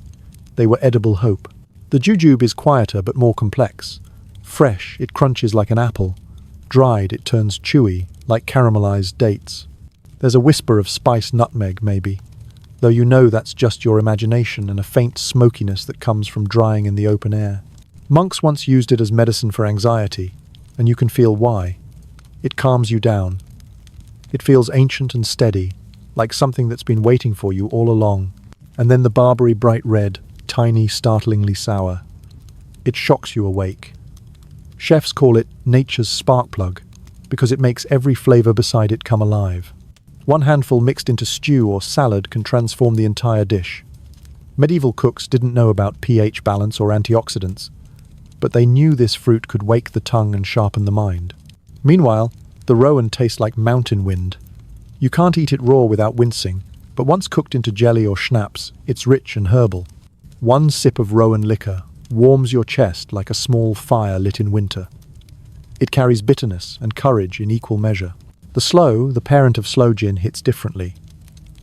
They were edible hope. The jujube is quieter but more complex. Fresh, it crunches like an apple. Dried, it turns chewy, like caramelized dates. There's a whisper of spiced nutmeg, maybe, though you know that's just your imagination and a faint smokiness that comes from drying in the open air. Monks once used it as medicine for anxiety, and you can feel why. It calms you down. It feels ancient and steady, like something that's been waiting for you all along. And then the barberry bright red, tiny, startlingly sour. It shocks you awake. Chefs call it nature's spark plug, because it makes every flavor beside it come alive. One handful mixed into stew or salad can transform the entire dish. Medieval cooks didn't know about pH balance or antioxidants. but they knew this fruit could wake the tongue and sharpen the mind. Meanwhile, the rowan tastes like mountain wind. You can't eat it raw without wincing, but once cooked into jelly or schnapps, it's rich and herbal. One sip of rowan liquor warms your chest like a small fire lit in winter. It carries bitterness and courage in equal measure. The sloe, the parent of sloe gin, hits differently.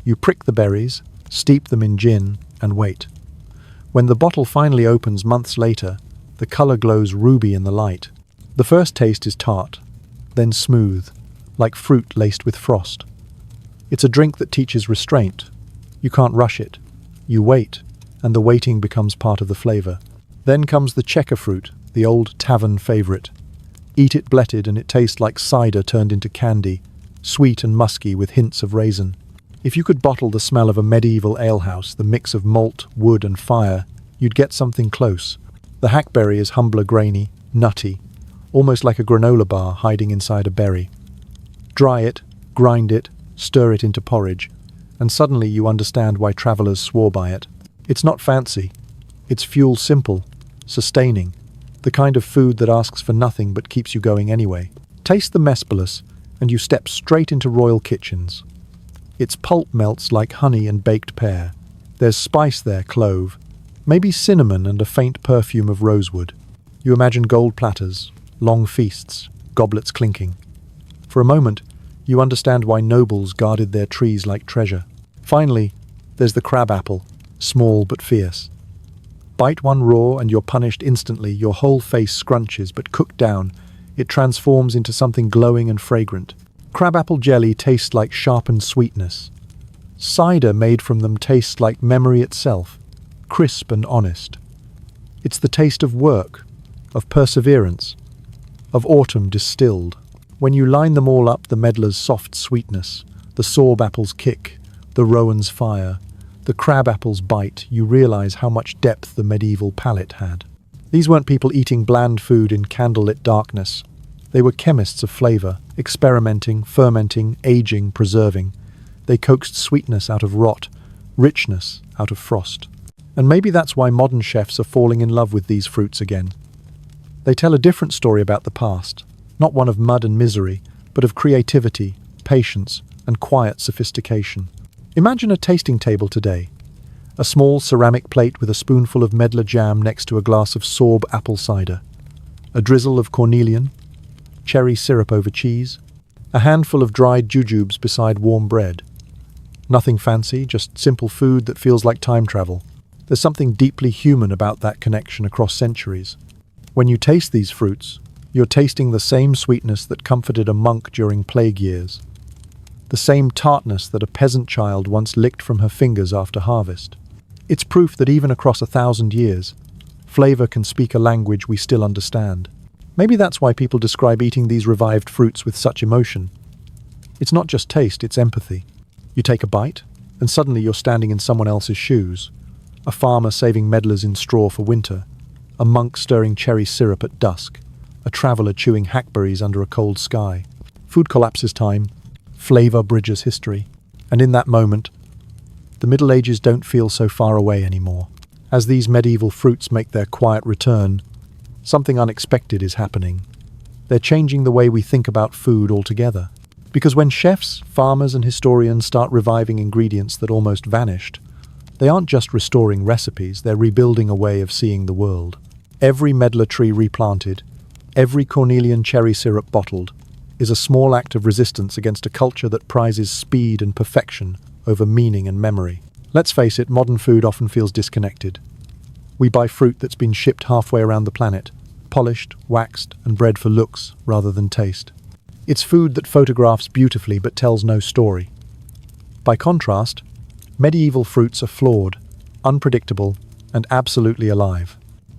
You prick the berries, steep them in gin, and wait. When the bottle finally opens months later, the color glows ruby in the light. The first taste is tart, then smooth, like fruit laced with frost. It's a drink that teaches restraint. You can't rush it. You wait, and the waiting becomes part of the flavor. Then comes the checker fruit, the old tavern favorite. Eat it bletted and it tastes like cider turned into candy, sweet and musky with hints of raisin. If you could bottle the smell of a medieval alehouse, the mix of malt, wood and fire, you'd get something close. The hackberry is humbler, grainy, nutty, almost like a granola bar hiding inside a berry. Dry it, grind it, stir it into porridge, and suddenly you understand why travelers swore by it. It's not fancy. It's fuel simple, sustaining, the kind of food that asks for nothing but keeps you going anyway. Taste the mesbulus, and you step straight into royal kitchens. Its pulp melts like honey and baked pear. There's spice there, clove, maybe cinnamon and a faint perfume of rosewood. You imagine gold platters, long feasts, goblets clinking. For a moment, you understand why nobles guarded their trees like treasure. Finally, there's the crabapple, small but fierce. Bite one raw and you're punished instantly. Your whole face scrunches, but cooked down, it transforms into something glowing and fragrant. Crabapple jelly tastes like sharpened sweetness. Cider made from them tastes like memory itself, crisp and honest. It's the taste of work, of perseverance, of autumn distilled. When you line them all up, the medlar's soft sweetness, the sorbapple's kick, the rowan's fire, the crabapple's bite, you realize how much depth the medieval palate had. These weren't people eating bland food in candlelit darkness. They were chemists of flavor, experimenting, fermenting, aging, preserving. They coaxed sweetness out of rot, richness out of frost. And maybe that's why modern chefs are falling in love with these fruits again. They tell a different story about the past, not one of mud and misery, but of creativity, patience, and quiet sophistication. Imagine a tasting table today. A small ceramic plate with a spoonful of medlar jam next to a glass of sorb apple cider. A drizzle of cornelian, cherry syrup over cheese, a handful of dried jujubes beside warm bread. Nothing fancy, just simple food that feels like time travel. There's something deeply human about that connection across centuries. When you taste these fruits, you're tasting the same sweetness that comforted a monk during plague years, the same tartness that a peasant child once licked from her fingers after harvest. It's proof that even across 1,000 years, flavor can speak a language we still understand. Maybe that's why people describe eating these revived fruits with such emotion. It's not just taste, it's empathy. You take a bite, and suddenly you're standing in someone else's shoes. A farmer saving medlars in straw for winter, a monk stirring cherry syrup at dusk, a traveler chewing hackberries under a cold sky. Food collapses time, flavor bridges history, and in that moment, the Middle Ages don't feel so far away anymore. As these medieval fruits make their quiet return, something unexpected is happening. They're changing the way we think about food altogether. Because when chefs, farmers, and historians start reviving ingredients that almost vanished, they aren't just restoring recipes, they're rebuilding a way of seeing the world. Every medlar tree replanted, every cornelian cherry syrup bottled, is a small act of resistance against a culture that prizes speed and perfection over meaning and memory. Let's face it, modern food often feels disconnected. We buy fruit that's been shipped halfway around the planet, polished, waxed, and bred for looks rather than taste. It's food that photographs beautifully but tells no story. By contrast, medieval fruits are flawed, unpredictable, and absolutely alive.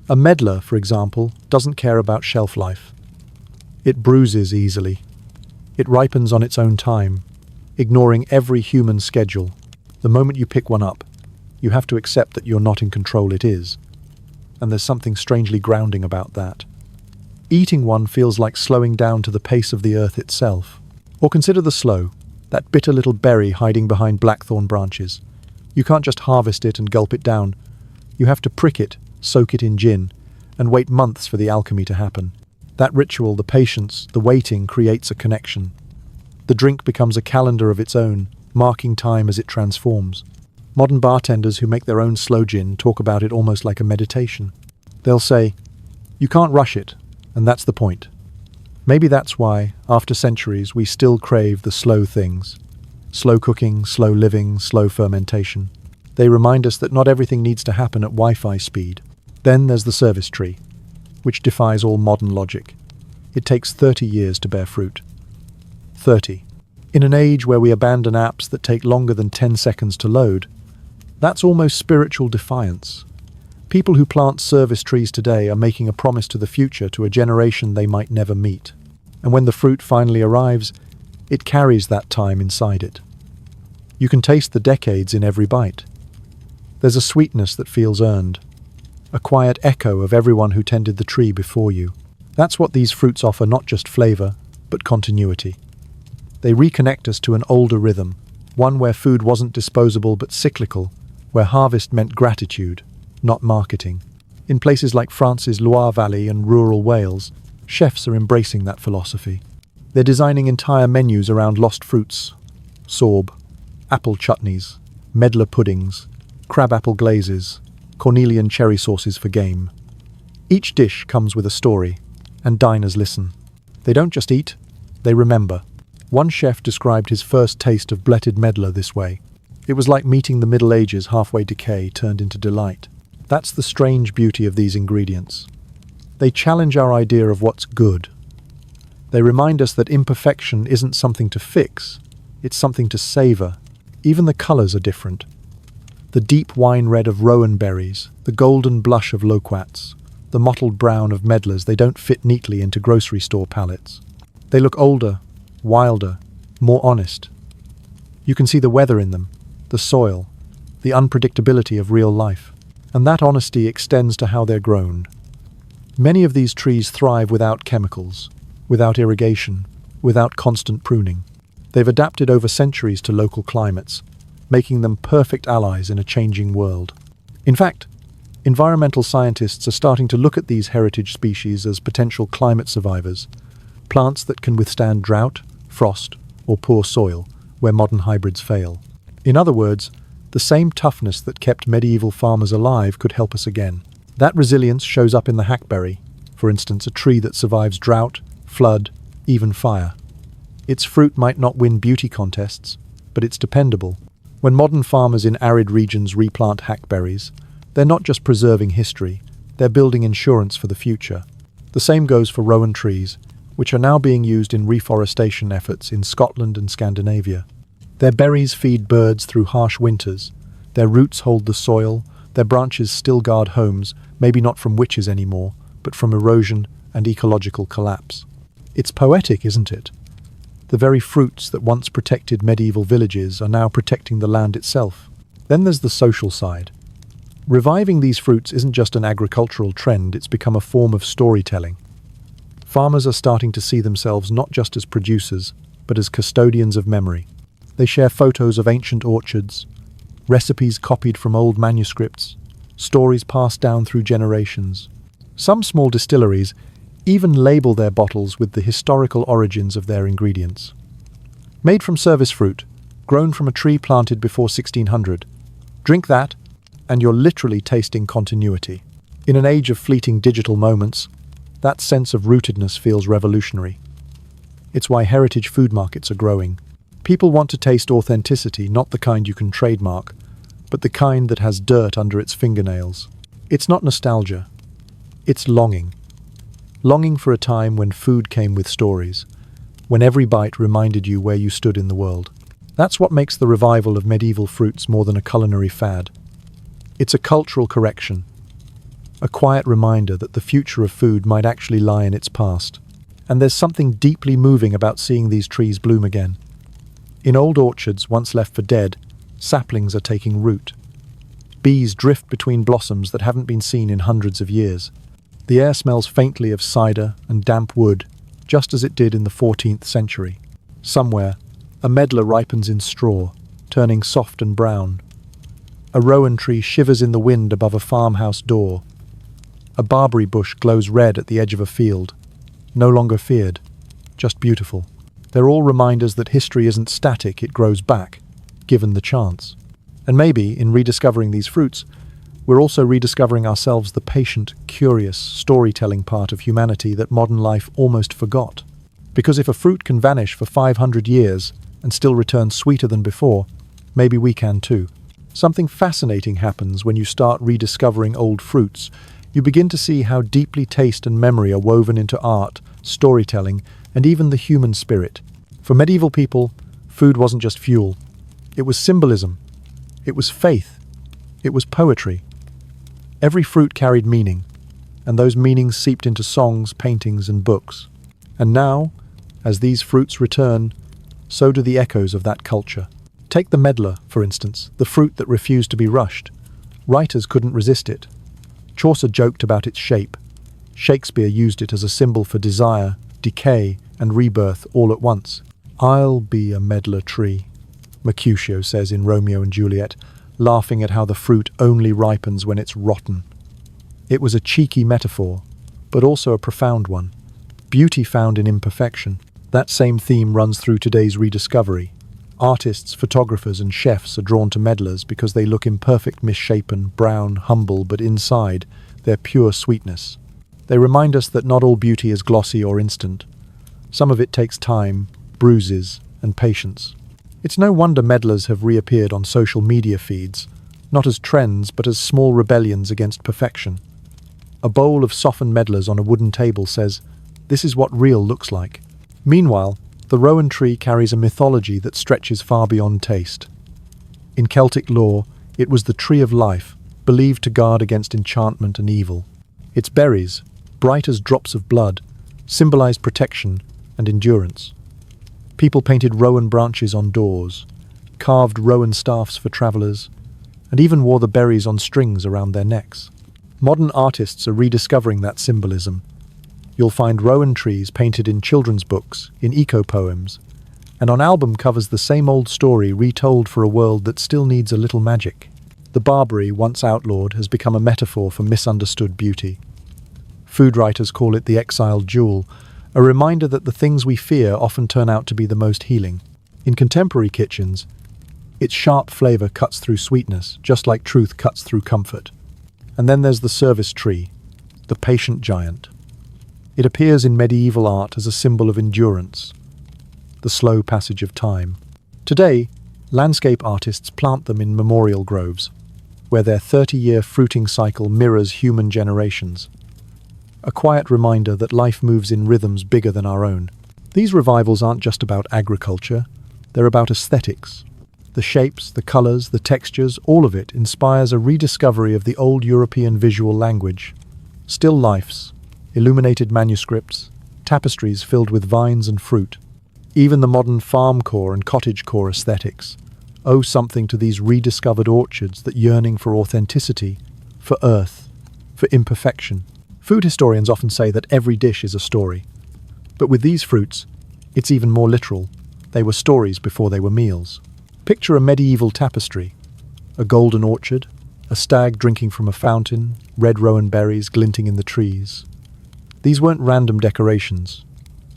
A medlar, for example, doesn't care about shelf life. It bruises easily. It ripens on its own time, ignoring every human schedule. The moment you pick one up, you have to accept that you're not in control, it is. And there's something strangely grounding about that. Eating one feels like slowing down to the pace of the earth itself. Or consider the sloe, that bitter little berry hiding behind blackthorn branches. You can't just harvest it and gulp it down. You have to prick it, soak it in gin, and wait months for the alchemy to happen. That ritual, the patience, the waiting creates a connection. The drink becomes a calendar of its own, marking time as it transforms. Modern bartenders who make their own slow gin talk about it almost like a meditation. They'll say, "You can't rush it, and that's the point." Maybe that's why, after centuries, we still crave the slow things. Slow cooking, slow living, slow fermentation. They remind us that not everything needs to happen at Wi-Fi speed. Then there's the service tree, which defies all modern logic. It takes 30 years to bear fruit. 30. In an age where we abandon apps that take longer than 10 seconds to load, that's almost spiritual defiance. People who plant service trees today are making a promise to the future to a generation they might never meet. And when the fruit finally arrives, it carries that time inside it. You can taste the decades in every bite. There's a sweetness that feels earned, a quiet echo of everyone who tended the tree before you. That's what these fruits offer, not just flavor, but continuity. They reconnect us to an older rhythm, one where food wasn't disposable but cyclical, where harvest meant gratitude, not marketing. In places like France's Loire Valley and rural Wales, chefs are embracing that philosophy. They're designing entire menus around lost fruits, sorb, apple chutneys, medlar puddings, crabapple glazes, cornelian cherry sauces for game. Each dish comes with a story, and diners listen. They don't just eat, they remember. One chef described his first taste of bletted medlar this way. It was like meeting the Middle Ages halfway decay turned into delight. That's the strange beauty of these ingredients. They challenge our idea of what's good. They remind us that imperfection isn't something to fix, it's something to savor. Even the colors are different. The deep wine red of rowan berries, the golden blush of loquats, the mottled brown of medlars, they don't fit neatly into grocery store palettes. They look older, wilder, more honest. You can see the weather in them, the soil, the unpredictability of real life. And that honesty extends to how they're grown. Many of these trees thrive without chemicals, without irrigation, without constant pruning. They've adapted over centuries to local climates, making them perfect allies in a changing world. In fact, environmental scientists are starting to look at these heritage species as potential climate survivors, plants that can withstand drought, frost, or poor soil, where modern hybrids fail. In other words, the same toughness that kept medieval farmers alive could help us again. That resilience shows up in the hackberry, for instance, a tree that survives drought, flood, even fire. Its fruit might not win beauty contests, but it's dependable. When modern farmers in arid regions replant hackberries, they're not just preserving history, they're building insurance for the future. The same goes for rowan trees, which are now being used in reforestation efforts in Scotland and Scandinavia. Their berries feed birds through harsh winters. Their roots hold the soil. Their branches still guard homes, maybe not from witches anymore, but from erosion and ecological collapse. It's poetic, isn't it? The very fruits that once protected medieval villages are now protecting the land itself. Then there's the social side. Reviving these fruits isn't just an agricultural trend, it's become a form of storytelling. Farmers are starting to see themselves not just as producers, but as custodians of memory. They share photos of ancient orchards, recipes copied from old manuscripts, stories passed down through generations. Some small distilleries even label their bottles with the historical origins of their ingredients. Made from service fruit, grown from a tree planted before 1600. Drink that, and you're literally tasting continuity. In an age of fleeting digital moments, that sense of rootedness feels revolutionary. It's why heritage food markets are growing. People want to taste authenticity, not the kind you can trademark, but the kind that has dirt under its fingernails. It's not nostalgia. It's longing. Longing for a time when food came with stories, when every bite reminded you where you stood in the world. That's what makes the revival of medieval fruits more than a culinary fad. It's a cultural correction, a quiet reminder that the future of food might actually lie in its past. And there's something deeply moving about seeing these trees bloom again. In old orchards once left for dead, saplings are taking root. Bees drift between blossoms that haven't been seen in hundreds of years. The air smells faintly of cider and damp wood, just as it did in the 14th century. Somewhere, a medlar ripens in straw, turning soft and brown. A rowan tree shivers in the wind above a farmhouse door. A barberry bush glows red at the edge of a field. No longer feared, just beautiful. They're all reminders that history isn't static, it grows back, given the chance. And maybe, in rediscovering these fruits, we're also rediscovering ourselves, the patient, curious, storytelling part of humanity that modern life almost forgot. Because if a fruit can vanish for 500 years and still return sweeter than before, maybe we can too. Something fascinating happens when you start rediscovering old fruits. You begin to see how deeply taste and memory are woven into art, storytelling, and even the human spirit. For medieval people, food wasn't just fuel. It was symbolism. It was faith. It was poetry. Every fruit carried meaning, and those meanings seeped into songs, paintings, and books. And now, as these fruits return, so do the echoes of that culture. Take the medlar, for instance, the fruit that refused to be rushed. Writers couldn't resist it. Chaucer joked about its shape. Shakespeare used it as a symbol for desire, decay, and rebirth all at once. "I'll be a medlar tree," Mercutio says in Romeo and Juliet, laughing at how the fruit only ripens when it's rotten. It was a cheeky metaphor, but also a profound one. Beauty found in imperfection. That same theme runs through today's rediscovery. Artists, photographers, and chefs are drawn to medlars because they look imperfect, misshapen, brown, humble, but inside, they're pure sweetness. They remind us that not all beauty is glossy or instant. Some of it takes time, bruises, and patience. It's no wonder medlars have reappeared on social media feeds, not as trends, but as small rebellions against perfection. A bowl of softened medlars on a wooden table says, "This is what real looks like." Meanwhile, the rowan tree carries a mythology that stretches far beyond taste. In Celtic lore, it was the tree of life, believed to guard against enchantment and evil. Its berries, bright as drops of blood, symbolized protection and endurance. People painted rowan branches on doors, carved rowan staffs for travelers, and even wore the berries on strings around their necks. Modern artists are rediscovering that symbolism. You'll find rowan trees painted in children's books, in eco-poems, and on album covers the same old story retold for a world that still needs a little magic. The barberry, once outlawed, has become a metaphor for misunderstood beauty. Food writers call it the exiled jewel, a reminder that the things we fear often turn out to be the most healing. In contemporary kitchens, its sharp flavor cuts through sweetness, just like truth cuts through comfort. And then there's the service tree, the patient giant. It appears in medieval art as a symbol of endurance, the slow passage of time. Today, landscape artists plant them in memorial groves, where their 30-year fruiting cycle mirrors human generations. A quiet reminder that life moves in rhythms bigger than our own. These revivals aren't just about agriculture, they're about aesthetics. The shapes, the colors, the textures, all of it inspires a rediscovery of the old European visual language. Still lifes, illuminated manuscripts, tapestries filled with vines and fruit. Even the modern farmcore and cottagecore aesthetics owe something to these rediscovered orchards that yearning for authenticity, for earth, for imperfection. Food historians often say that every dish is a story. But with these fruits, it's even more literal. They were stories before they were meals. Picture a medieval tapestry, a golden orchard, a stag drinking from a fountain, red rowan berries glinting in the trees. These weren't random decorations.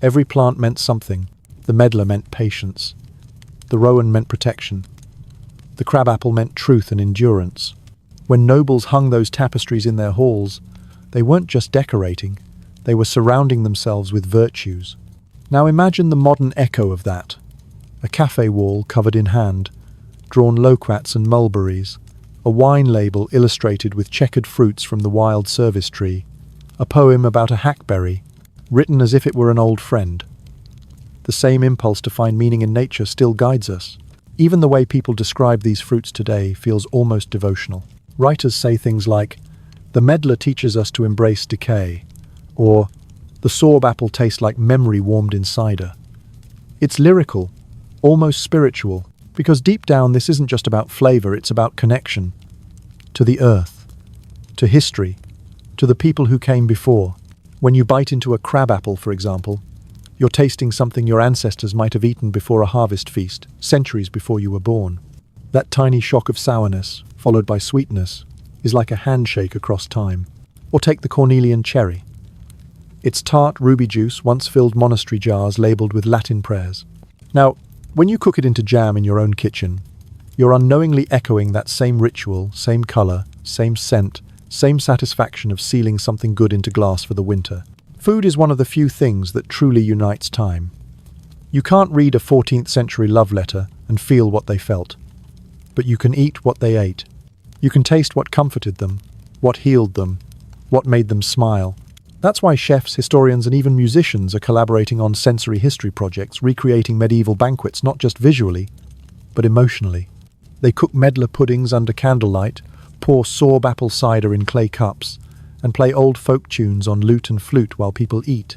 Every plant meant something. The medlar meant patience. The rowan meant protection. The crabapple meant truth and endurance. When nobles hung those tapestries in their halls, they weren't just decorating, they were surrounding themselves with virtues. Now imagine the modern echo of that. A cafe wall covered in hand, drawn loquats and mulberries, a wine label illustrated with checkered fruits from the wild service tree, a poem about a hackberry, written as if it were an old friend. The same impulse to find meaning in nature still guides us. Even the way people describe these fruits today feels almost devotional. Writers say things like, "The medlar teaches us to embrace decay," or "The sorb apple tastes like memory warmed in cider." It's lyrical, almost spiritual, because deep down this isn't just about flavor, it's about connection. To the earth, to history, to the people who came before. When you bite into a crabapple, for example, you're tasting something your ancestors might have eaten before a harvest feast, centuries before you were born. That tiny shock of sourness, followed by sweetness, is like a handshake across time. Or take the cornelian cherry. Its tart ruby juice once filled monastery jars labelled with Latin prayers. Now, when you cook it into jam in your own kitchen, you're unknowingly echoing that same ritual, same colour, same scent, same satisfaction of sealing something good into glass for the winter. Food is one of the few things that truly unites time. You can't read a 14th century love letter and feel what they felt, but you can eat what they ate. You can taste what comforted them, what healed them, what made them smile. That's why chefs, historians, and even musicians are collaborating on sensory history projects, recreating medieval banquets not just visually, but emotionally. They cook medlar puddings under candlelight, pour sorb apple cider in clay cups, and play old folk tunes on lute and flute while people eat.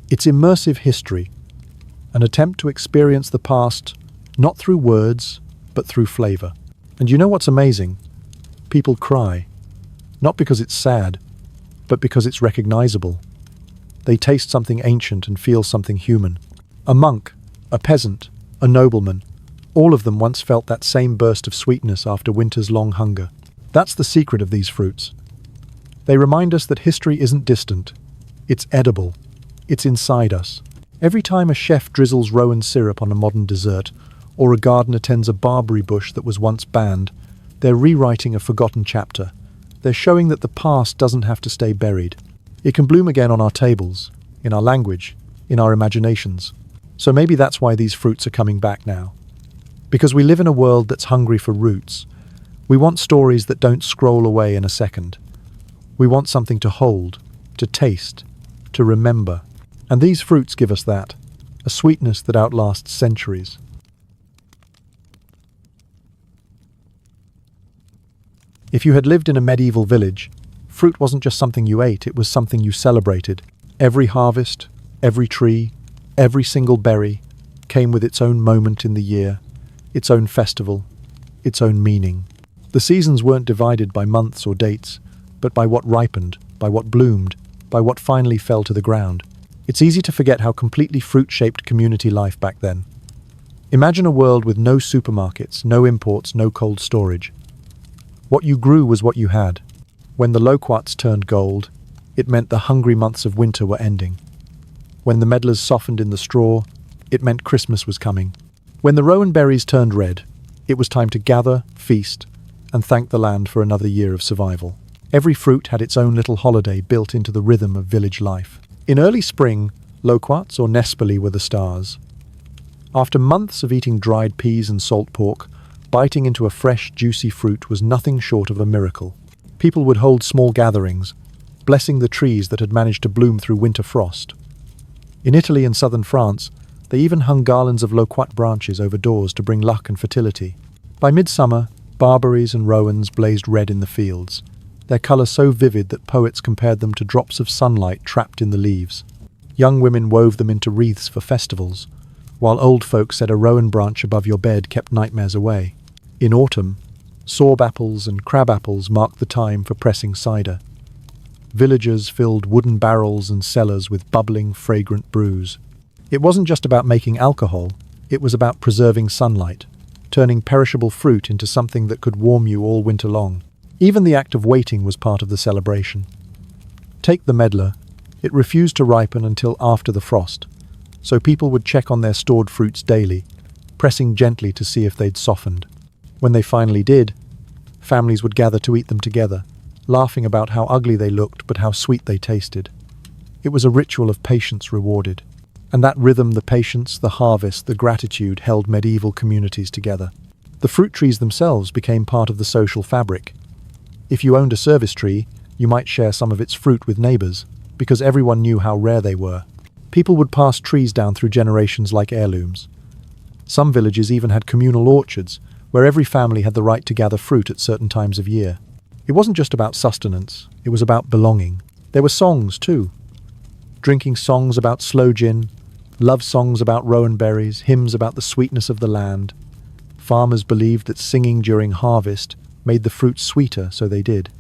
It's immersive history, an attempt to experience the past not through words, but through flavour. And you know what's amazing? People cry, not because it's sad, but because it's recognizable. They taste something ancient and feel something human. A monk, a peasant, a nobleman, all of them once felt that same burst of sweetness after winter's long hunger. That's the secret of these fruits. They remind us that history isn't distant. It's edible. It's inside us. Every time a chef drizzles rowan syrup on a modern dessert, or a gardener tends a barberry bush that was once banned, they're rewriting a forgotten chapter. They're showing that the past doesn't have to stay buried. It can bloom again on our tables, in our language, in our imaginations. So maybe that's why these fruits are coming back now. Because we live in a world that's hungry for roots. We want stories that don't scroll away in a second. We want something to hold, to taste, to remember. And these fruits give us that, a sweetness that outlasts centuries. If you had lived in a medieval village, fruit wasn't just something you ate, it was something you celebrated. Every harvest, every tree, every single berry came with its own moment in the year, its own festival, its own meaning. The seasons weren't divided by months or dates, but by what ripened, by what bloomed, by what finally fell to the ground. It's easy to forget how completely fruit-shaped community life back then. Imagine a world with no supermarkets, no imports, no cold storage. What you grew was what you had. When the loquats turned gold, it meant the hungry months of winter were ending. When the medlars softened in the straw, it meant Christmas was coming. When the rowan berries turned red, it was time to gather, feast, and thank the land for another year of survival. Every fruit had its own little holiday built into the rhythm of village life. In early spring, loquats or nespoli were the stars. After months of eating dried peas and salt pork, biting into a fresh, juicy fruit was nothing short of a miracle. People would hold small gatherings, blessing the trees that had managed to bloom through winter frost. In Italy and southern France, they even hung garlands of loquat branches over doors to bring luck and fertility. By midsummer, barberries and rowans blazed red in the fields, their colour so vivid that poets compared them to drops of sunlight trapped in the leaves. Young women wove them into wreaths for festivals, while old folk said a rowan branch above your bed kept nightmares away. In autumn, sorb apples and crab apples marked the time for pressing cider. Villagers filled wooden barrels and cellars with bubbling, fragrant brews. It wasn't just about making alcohol, it was about preserving sunlight, turning perishable fruit into something that could warm you all winter long. Even the act of waiting was part of the celebration. Take the medlar. It refused to ripen until after the frost, so people would check on their stored fruits daily, pressing gently to see if they'd softened. When they finally did, families would gather to eat them together, laughing about how ugly they looked but how sweet they tasted. It was a ritual of patience rewarded. And that rhythm, the patience, the harvest, the gratitude held medieval communities together. The fruit trees themselves became part of the social fabric. If you owned a service tree, you might share some of its fruit with neighbours, because everyone knew how rare they were. People would pass trees down through generations like heirlooms. Some villages even had communal orchards, where every family had the right to gather fruit at certain times of year. It wasn't just about sustenance, it was about belonging. There were songs, too. Drinking songs about sloe gin, love songs about rowan berries, hymns about the sweetness of the land. Farmers believed that singing during harvest made the fruit sweeter, so they did.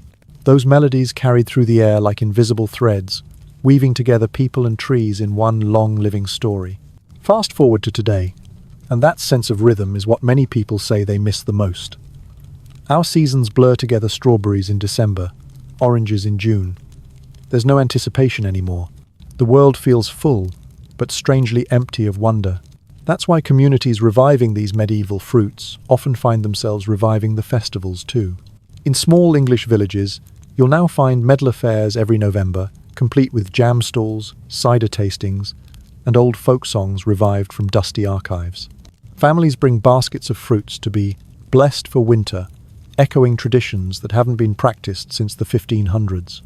Those melodies carried through the air like invisible threads, weaving together people and trees in one long living story. Fast forward to today, and that sense of rhythm is what many people say they miss the most. Our seasons blur together: strawberries in December, oranges in June, There's no anticipation anymore. The world feels full, but strangely empty of wonder. That's why communities reviving these medieval fruits often find themselves reviving the festivals too. In small English villages, you'll now find medlar fairs every November, complete with jam stalls, cider tastings, and old folk songs revived from dusty archives. Families bring baskets of fruits to be blessed for winter, echoing traditions that haven't been practiced since the 1500s.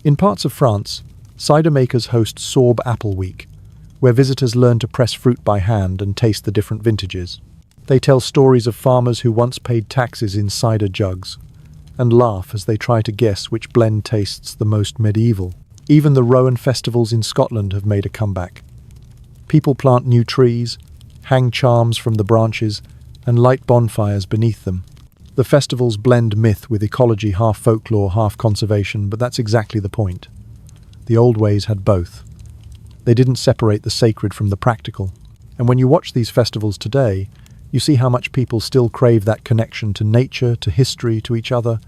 In parts of France, cider makers host Sorbe Apple Week, where visitors learn to press fruit by hand and taste the different vintages. They tell stories of farmers who once paid taxes in cider jugs, and laugh as they try to guess which blend tastes the most medieval. Even the Rowan festivals in Scotland have made a comeback. People plant new trees, hang charms from the branches, and light bonfires beneath them. The festivals blend myth with ecology, half folklore, half conservation, but that's exactly the point. The old ways had both. They didn't separate the sacred from the practical. And when you watch these festivals today, you see how much people still crave that connection to nature, to history, to each other,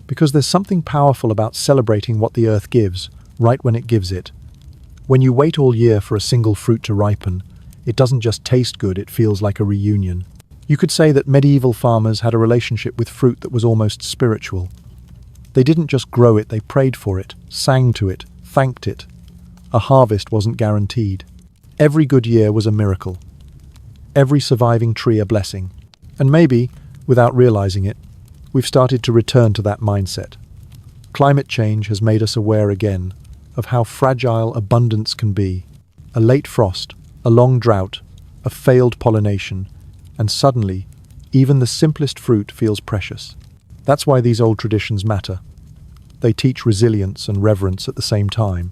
because there's something powerful about celebrating what the earth gives, right when it gives it. When you wait all year for a single fruit to ripen, it doesn't just taste good, it feels like a reunion. You could say that medieval farmers had a relationship with fruit that was almost spiritual. They didn't just grow it, they prayed for it, sang to it, thanked it. A harvest wasn't guaranteed. Every good year was a miracle. Every surviving tree a blessing. And maybe, without realizing it, we've started to return to that mindset. Climate change has made us aware again of how fragile abundance can be. A late frost, a long drought, a failed pollination, and suddenly, even the simplest fruit feels precious. That's why these old traditions matter. They teach resilience and reverence at the same time.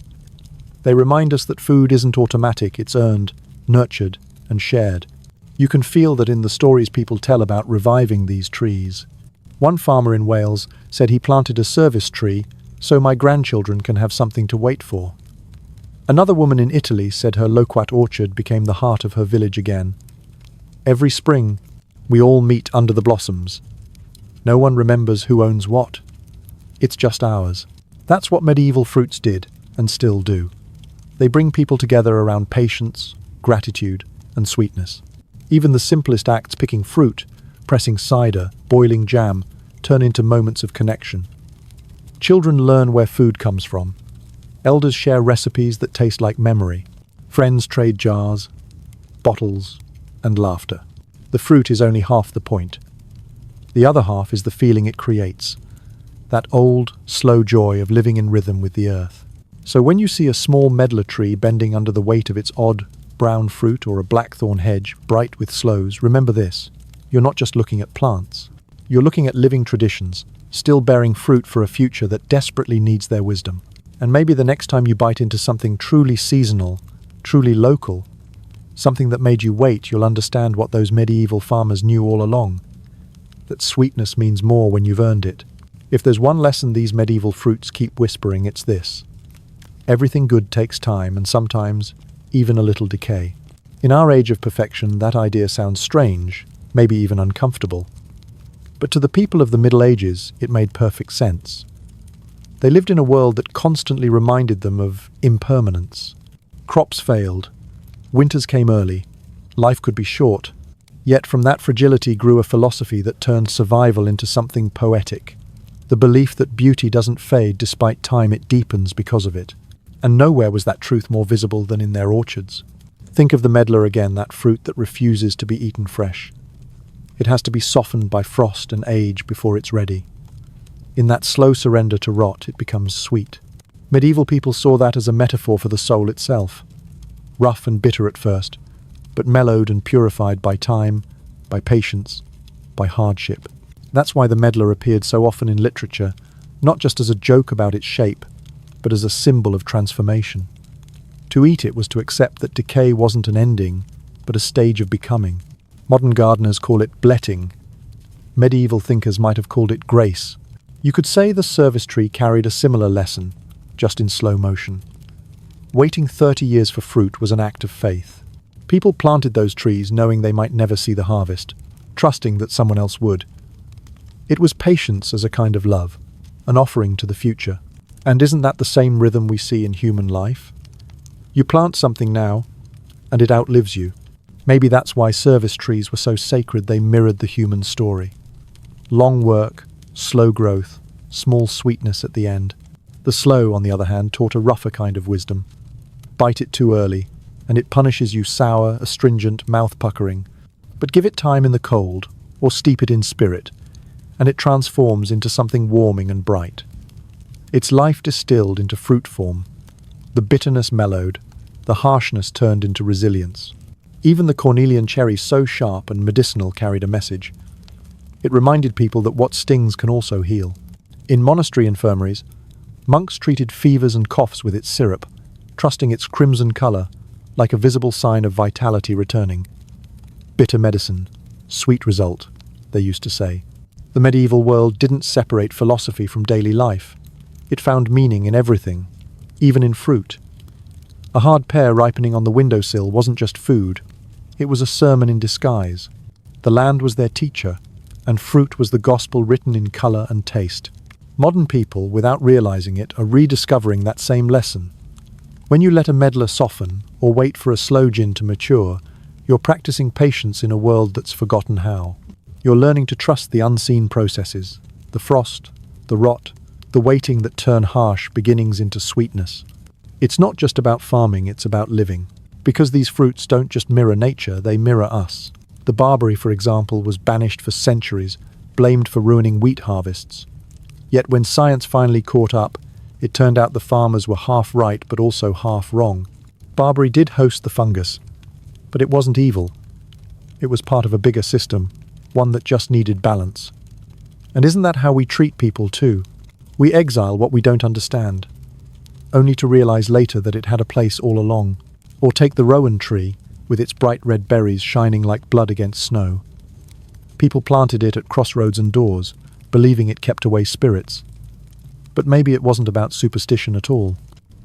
They remind us that food isn't automatic, it's earned, nurtured, and shared. You can feel that in the stories people tell about reviving these trees. One farmer in Wales said he planted a service tree so my grandchildren can have something to wait for. Another woman in Italy said her loquat orchard became the heart of her village again. Every spring, we all meet under the blossoms. No one remembers who owns what. It's just ours. That's what medieval fruits did, and still do. They bring people together around patience, gratitude, and sweetness. Even the simplest acts, picking fruit, pressing cider, boiling jam, turn into moments of connection. Children learn where food comes from. Elders share recipes that taste like memory. Friends trade jars, bottles, and laughter. The fruit is only half the point. The other half is the feeling it creates. That old, slow joy of living in rhythm with the earth. So when you see a small medlar tree bending under the weight of its odd, brown fruit or a blackthorn hedge bright with sloes, remember this. You're not just looking at plants. You're looking at living traditions, still bearing fruit for a future that desperately needs their wisdom. And maybe the next time you bite into something truly seasonal, truly local, something that made you wait, you'll understand what those medieval farmers knew all along. That sweetness means more when you've earned it. If there's one lesson these medieval fruits keep whispering, it's this. Everything good takes time and sometimes even a little decay. In our age of perfection, that idea sounds strange, maybe even uncomfortable. But to the people of the Middle Ages, it made perfect sense. They lived in a world that constantly reminded them of impermanence. Crops failed, winters came early, life could be short. Yet from that fragility grew a philosophy that turned survival into something poetic. The belief that beauty doesn't fade despite time, it deepens because of it. And nowhere was that truth more visible than in their orchards. Think of the medlar again, that fruit that refuses to be eaten fresh. It has to be softened by frost and age before it's ready. In that slow surrender to rot, it becomes sweet. Medieval people saw that as a metaphor for the soul itself. Rough and bitter at first, but mellowed and purified by time, by patience, by hardship. That's why the medlar appeared so often in literature, not just as a joke about its shape, but as a symbol of transformation. To eat it was to accept that decay wasn't an ending, but a stage of becoming. Modern gardeners call it bletting. Medieval thinkers might have called it grace. You could say the service tree carried a similar lesson, just in slow motion. Waiting 30 years for fruit was an act of faith. People planted those trees knowing they might never see the harvest, trusting that someone else would. It was patience as a kind of love, an offering to the future. And isn't that the same rhythm we see in human life? You plant something now, and it outlives you. Maybe that's why service trees were so sacred they mirrored the human story. Long work, slow growth, small sweetness at the end. The slow, on the other hand, taught a rougher kind of wisdom. Bite it too early, and it punishes you sour, astringent, mouth-puckering. But give it time in the cold, or steep it in spirit, and it transforms into something warming and bright. Its life distilled into fruit form, the bitterness mellowed, the harshness turned into resilience. Even the cornelian cherry, so sharp and medicinal, carried a message. It reminded people that what stings can also heal. In monastery infirmaries, monks treated fevers and coughs with its syrup, trusting its crimson colour like a visible sign of vitality returning. Bitter medicine, sweet result, they used to say. The medieval world didn't separate philosophy from daily life. It found meaning in everything, even in fruit. A hard pear ripening on the windowsill wasn't just food, it was a sermon in disguise. The land was their teacher, and fruit was the gospel written in colour and taste. Modern people, without realising it, are rediscovering that same lesson. When you let a medlar soften, or wait for a sloe gin to mature, you're practicing patience in a world that's forgotten how. You're learning to trust the unseen processes, the frost, the rot, the waiting that turn harsh beginnings into sweetness. It's not just about farming, it's about living. Because these fruits don't just mirror nature, they mirror us. The barberry, for example, was banished for centuries, blamed for ruining wheat harvests. Yet when science finally caught up, it turned out the farmers were half right but also half wrong. Barberry did host the fungus, but it wasn't evil. It was part of a bigger system, one that just needed balance. And isn't that how we treat people too? We exile what we don't understand, only to realize later that it had a place all along. Or take the rowan tree, with its bright red berries shining like blood against snow. People planted it at crossroads and doors, believing it kept away spirits. But maybe it wasn't about superstition at all.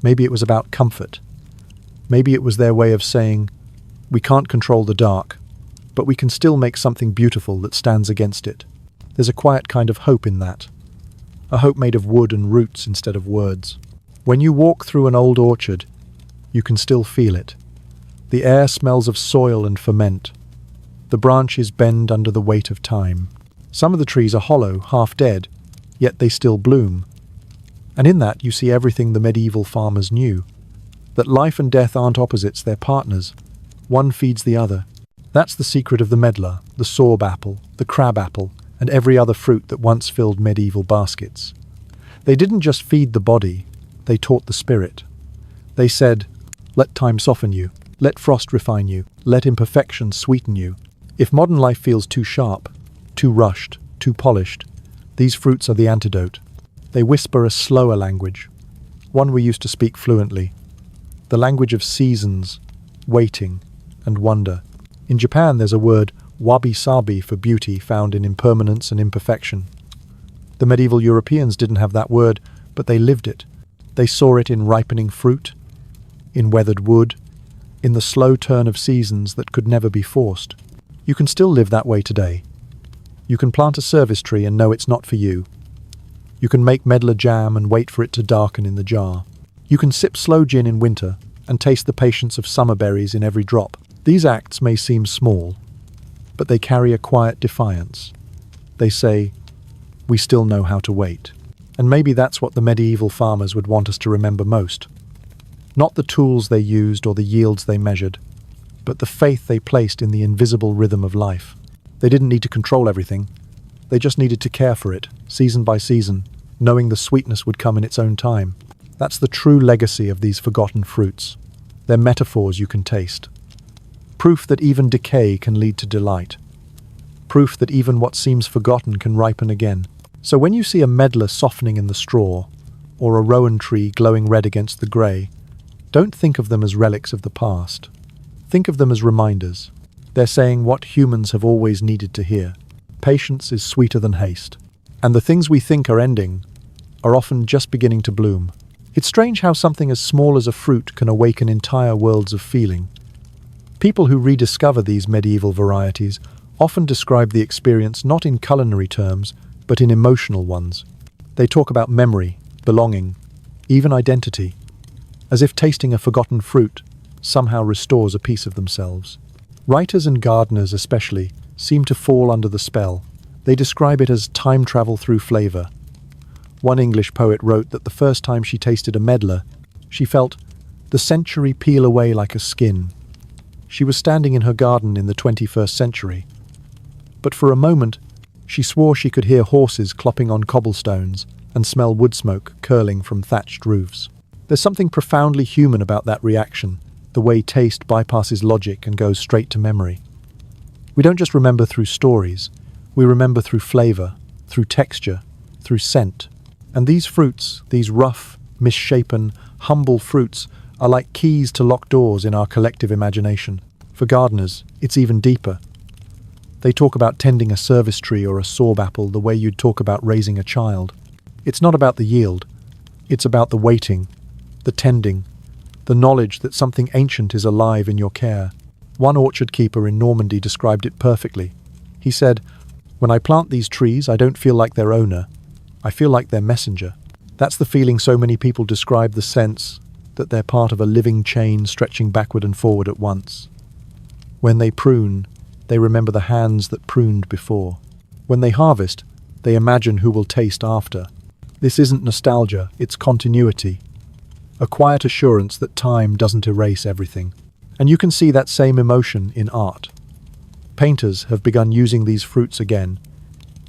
Maybe it was about comfort. Maybe it was their way of saying, we can't control the dark, but we can still make something beautiful that stands against it. There's a quiet kind of hope in that. A hope made of wood and roots instead of words. When you walk through an old orchard, you can still feel it. The air smells of soil and ferment. The branches bend under the weight of time. Some of the trees are hollow, half dead, yet they still bloom. And in that you see everything the medieval farmers knew. That life and death aren't opposites, they're partners. One feeds the other. That's the secret of the medlar, the sorb apple, the crab apple, and every other fruit that once filled medieval baskets. They didn't just feed the body, they taught the spirit. They said, let time soften you, let frost refine you, let imperfection sweeten you. If modern life feels too sharp, too rushed, too polished, these fruits are the antidote. They whisper a slower language, one we used to speak fluently, the language of seasons, waiting, and wonder. In Japan there's a word, wabi-sabi, for beauty found in impermanence and imperfection. The medieval Europeans didn't have that word, but they lived it. They saw it in ripening fruit, in weathered wood, in the slow turn of seasons that could never be forced. You can still live that way today. You can plant a service tree and know it's not for you. You can make medlar jam and wait for it to darken in the jar. You can sip sloe gin in winter and taste the patience of summer berries in every drop. These acts may seem small, but they carry a quiet defiance. They say, we still know how to wait. And maybe that's what the medieval farmers would want us to remember most. Not the tools they used or the yields they measured, but the faith they placed in the invisible rhythm of life. They didn't need to control everything. They just needed to care for it, season by season, knowing the sweetness would come in its own time. That's the true legacy of these forgotten fruits. They're metaphors you can taste. Proof that even decay can lead to delight. Proof that even what seems forgotten can ripen again. So when you see a medlar softening in the straw, or a rowan tree glowing red against the grey, don't think of them as relics of the past. Think of them as reminders. They're saying what humans have always needed to hear. Patience is sweeter than haste. And the things we think are ending are often just beginning to bloom. It's strange how something as small as a fruit can awaken entire worlds of feeling. People who rediscover these medieval varieties often describe the experience not in culinary terms, but in emotional ones. They talk about memory, belonging, even identity, as if tasting a forgotten fruit somehow restores a piece of themselves. Writers and gardeners especially seem to fall under the spell. They describe it as time travel through flavor. One English poet wrote that the first time she tasted a medlar, she felt the century peel away like a skin. She was standing in her garden in the 21st century, but for a moment she swore she could hear horses clopping on cobblestones and smell wood smoke curling from thatched roofs. There's something profoundly human about that reaction, the way taste bypasses logic and goes straight to memory. We don't just remember through stories, we remember through flavor, through texture, through scent. And these fruits, these rough, misshapen, humble fruits, are like keys to locked doors in our collective imagination. For gardeners, it's even deeper. They talk about tending a service tree or a sorb apple the way you'd talk about raising a child. It's not about the yield, it's about the waiting, the tending, the knowledge that something ancient is alive in your care. One orchard keeper in Normandy described it perfectly. He said, "When I plant these trees, I don't feel like their owner. I feel like their messenger." That's the feeling so many people describe, the sense that they're part of a living chain stretching backward and forward at once. When they prune, they remember the hands that pruned before. When they harvest, they imagine who will taste after. This isn't nostalgia, it's continuity. A quiet assurance that time doesn't erase everything. And you can see that same emotion in art. Painters have begun using these fruits again.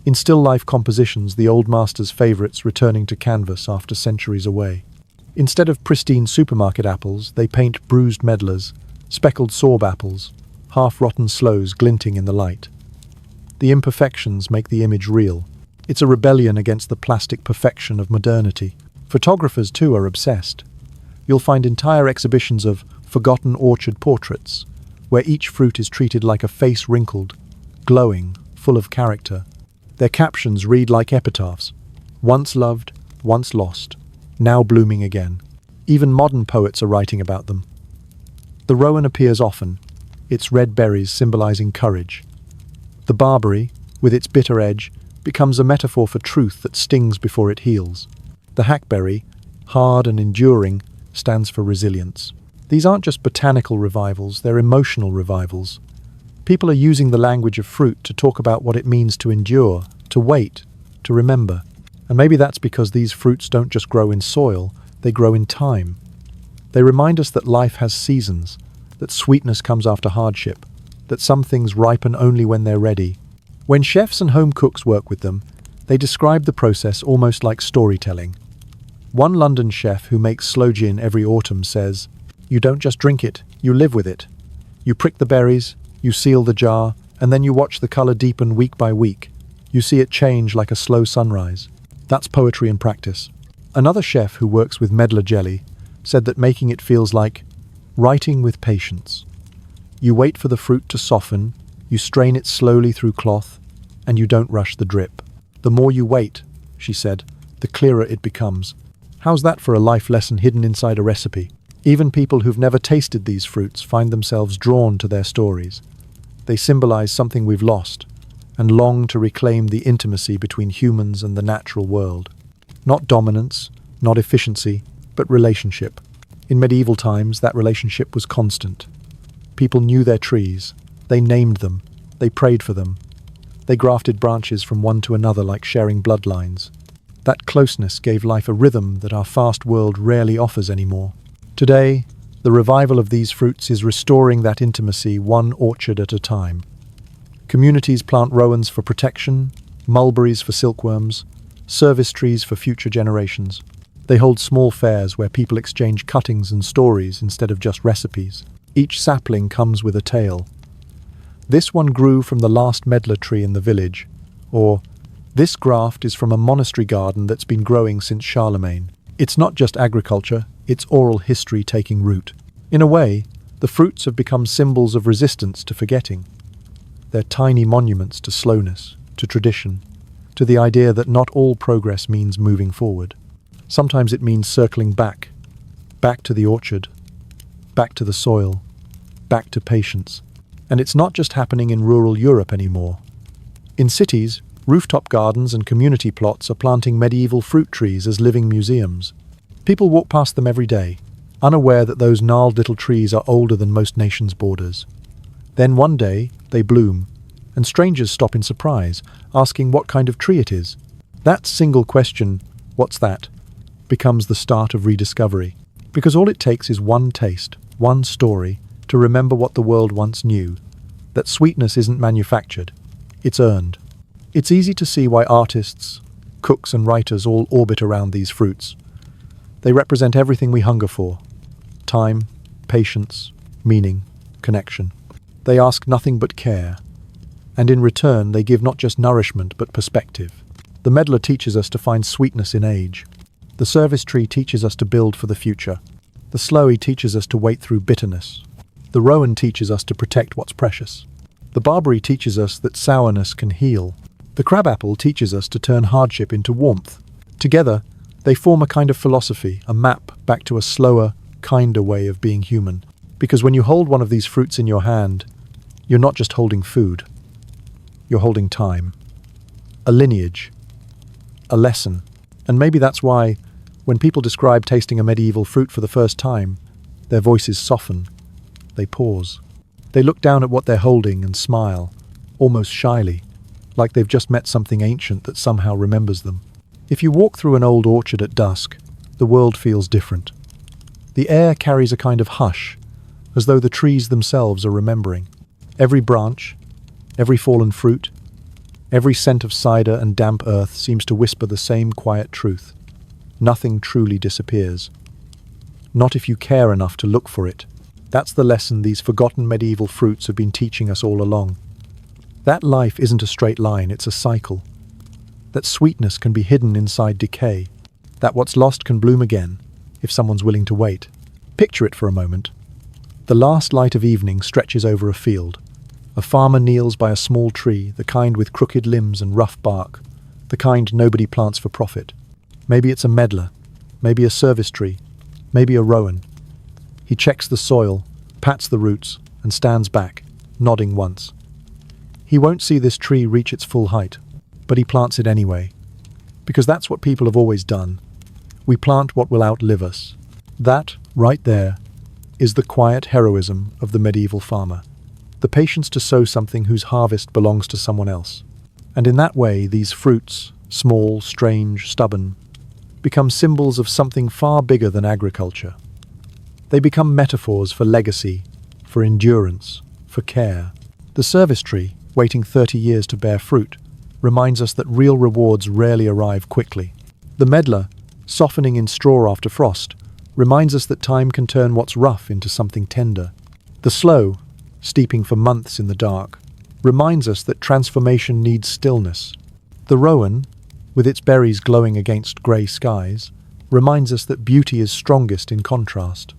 In still life compositions, the old master's favorites returning to canvas after centuries away. Instead of pristine supermarket apples, they paint bruised medlars, speckled sorb apples, half-rotten sloes glinting in the light. The imperfections make the image real. It's a rebellion against the plastic perfection of modernity. Photographers, too, are obsessed. You'll find entire exhibitions of forgotten orchard portraits, where each fruit is treated like a face wrinkled, glowing, full of character. Their captions read like epitaphs: once loved, once lost, now blooming again. Even modern poets are writing about them. The rowan appears often, its red berries symbolizing courage. The barberry, with its bitter edge, becomes a metaphor for truth that stings before it heals. The hackberry, hard and enduring, stands for resilience. These aren't just botanical revivals, they're emotional revivals. People are using the language of fruit to talk about what it means to endure, to wait, to remember. And maybe that's because these fruits don't just grow in soil, they grow in time. They remind us that life has seasons, that sweetness comes after hardship, that some things ripen only when they're ready. When chefs and home cooks work with them, they describe the process almost like storytelling. One London chef who makes sloe gin every autumn says, "You don't just drink it, you live with it. You prick the berries, you seal the jar, and then you watch the color deepen week by week. You see it change like a slow sunrise." That's poetry in practice. Another chef who works with medlar jelly said that making it feels like writing with patience. You wait for the fruit to soften, you strain it slowly through cloth, and you don't rush the drip. The more you wait, she said, the clearer it becomes. How's that for a life lesson hidden inside a recipe? Even people who've never tasted these fruits find themselves drawn to their stories. They symbolize something we've lost, and long to reclaim the intimacy between humans and the natural world. Not dominance, not efficiency, but relationship. In medieval times, that relationship was constant. People knew their trees, they named them, they prayed for them. They grafted branches from one to another like sharing bloodlines. That closeness gave life a rhythm that our fast world rarely offers anymore. Today, the revival of these fruits is restoring that intimacy one orchard at a time. Communities plant rowans for protection, mulberries for silkworms, service trees for future generations. They hold small fairs where people exchange cuttings and stories instead of just recipes. Each sapling comes with a tale. This one grew from the last medlar tree in the village, or this graft is from a monastery garden that's been growing since Charlemagne. It's not just agriculture, it's oral history taking root. In a way, the fruits have become symbols of resistance to forgetting. They're tiny monuments to slowness, to tradition, to the idea that not all progress means moving forward. Sometimes it means circling back to the orchard, back to the soil, back to patience. And it's not just happening in rural Europe anymore. In cities, rooftop gardens and community plots are planting medieval fruit trees as living museums. People walk past them every day, unaware that those gnarled little trees are older than most nations' borders. Then one day, they bloom, and strangers stop in surprise, asking what kind of tree it is. That single question, "What's that?" becomes the start of rediscovery. Because all it takes is one taste, one story, to remember what the world once knew, that sweetness isn't manufactured, it's earned. It's easy to see why artists, cooks and writers all orbit around these fruits. They represent everything we hunger for: time, patience, meaning, connection. They ask nothing but care, and in return they give not just nourishment but perspective. The medlar teaches us to find sweetness in age. The service tree teaches us to build for the future. The sloe teaches us to wait through bitterness. The rowan teaches us to protect what's precious. The barberry teaches us that sourness can heal. The crabapple teaches us to turn hardship into warmth. Together, they form a kind of philosophy, a map back to a slower, kinder way of being human. Because when you hold one of these fruits in your hand, you're not just holding food. You're holding time, a lineage, a lesson. And maybe that's why, when people describe tasting a medieval fruit for the first time, their voices soften. They pause. They look down at what they're holding and smile, almost shyly, like they've just met something ancient that somehow remembers them. If you walk through an old orchard at dusk, the world feels different. The air carries a kind of hush, as though the trees themselves are remembering. Every branch, every fallen fruit, every scent of cider and damp earth seems to whisper the same quiet truth. Nothing truly disappears. Not if you care enough to look for it. That's the lesson these forgotten medieval fruits have been teaching us all along. That life isn't a straight line, it's a cycle. That sweetness can be hidden inside decay. That what's lost can bloom again, if someone's willing to wait. Picture it for a moment. The last light of evening stretches over a field. A farmer kneels by a small tree, the kind with crooked limbs and rough bark, the kind nobody plants for profit. Maybe it's a medlar, maybe a service tree, maybe a rowan. He checks the soil, pats the roots, and stands back, nodding once. He won't see this tree reach its full height, but he plants it anyway. Because that's what people have always done. We plant what will outlive us. That, right there, is the quiet heroism of the medieval farmer. The patience to sow something whose harvest belongs to someone else. And in that way, these fruits, small, strange, stubborn, become symbols of something far bigger than agriculture. They become metaphors for legacy, for endurance, for care. The service tree, waiting 30 years to bear fruit, reminds us that real rewards rarely arrive quickly. The medlar, softening in straw after frost, reminds us that time can turn what's rough into something tender. The sloe, steeping for months in the dark, reminds us that transformation needs stillness. The rowan, with its berries glowing against grey skies, reminds us that beauty is strongest in contrast.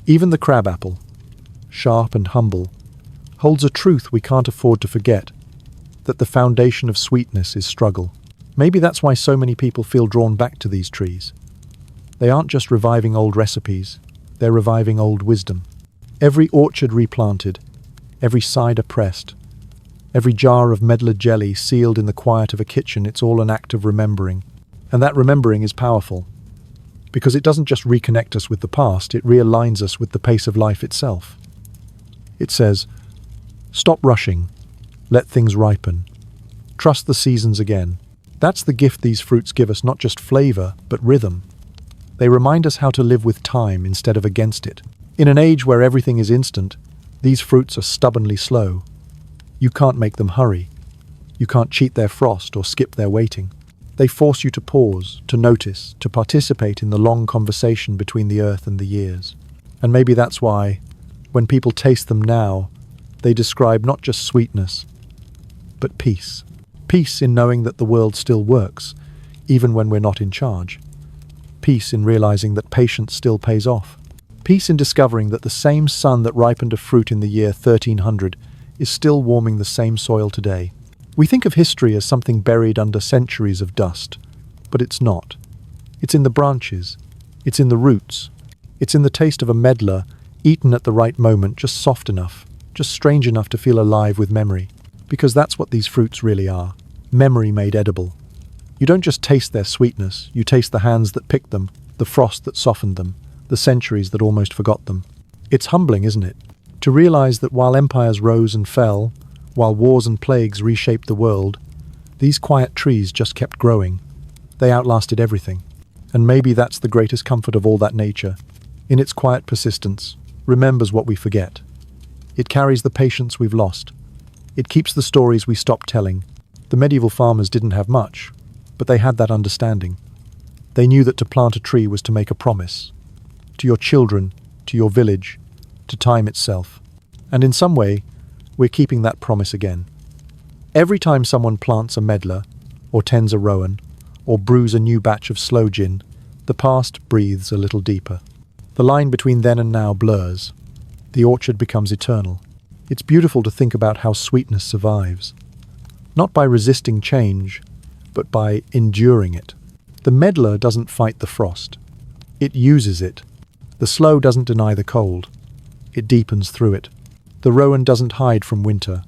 Even the crabapple, sharp and humble, holds a truth we can't afford to forget, that the foundation of sweetness is struggle. Maybe that's why so many people feel drawn back to these trees. They aren't just reviving old recipes, they're reviving old wisdom. Every orchard replanted, every cider pressed, every jar of medlar jelly sealed in the quiet of a kitchen, it's all an act of remembering. And that remembering is powerful, because it doesn't just reconnect us with the past, it realigns us with the pace of life itself. It says, stop rushing, let things ripen, trust the seasons again. That's the gift these fruits give us, not just flavor, but rhythm. They remind us how to live with time instead of against it. In an age where everything is instant, these fruits are stubbornly slow. You can't make them hurry. You can't cheat their frost or skip their waiting. They force you to pause, to notice, to participate in the long conversation between the earth and the years. And maybe that's why, when people taste them now, they describe not just sweetness, but peace. Peace in knowing that the world still works, even when we're not in charge. Peace in realizing that patience still pays off. Peace in discovering that the same sun that ripened a fruit in the year 1300 is still warming the same soil today. We think of history as something buried under centuries of dust, but it's not. It's in the branches. It's in the roots. It's in the taste of a medlar, eaten at the right moment, just soft enough, just strange enough to feel alive with memory. Because that's what these fruits really are. Memory made edible. You don't just taste their sweetness, you taste the hands that picked them, the frost that softened them, the centuries that almost forgot them. It's humbling, isn't it? To realize that while empires rose and fell, while wars and plagues reshaped the world, these quiet trees just kept growing. They outlasted everything. And maybe that's the greatest comfort of all that nature. In its quiet persistence, remembers what we forget. It carries the patience we've lost. It keeps the stories we stopped telling. The medieval farmers didn't have much, but they had that understanding. They knew that to plant a tree was to make a promise. To your children, to your village, to time itself. And in some way, we're keeping that promise again. Every time someone plants a medlar, or tends a rowan, or brews a new batch of sloe gin, the past breathes a little deeper. The line between then and now blurs. The orchard becomes eternal. It's beautiful to think about how sweetness survives. Not by resisting change, but by enduring it. The medlar doesn't fight the frost. It uses it. The sloe doesn't deny the cold. It deepens through it. The rowan doesn't hide from winter.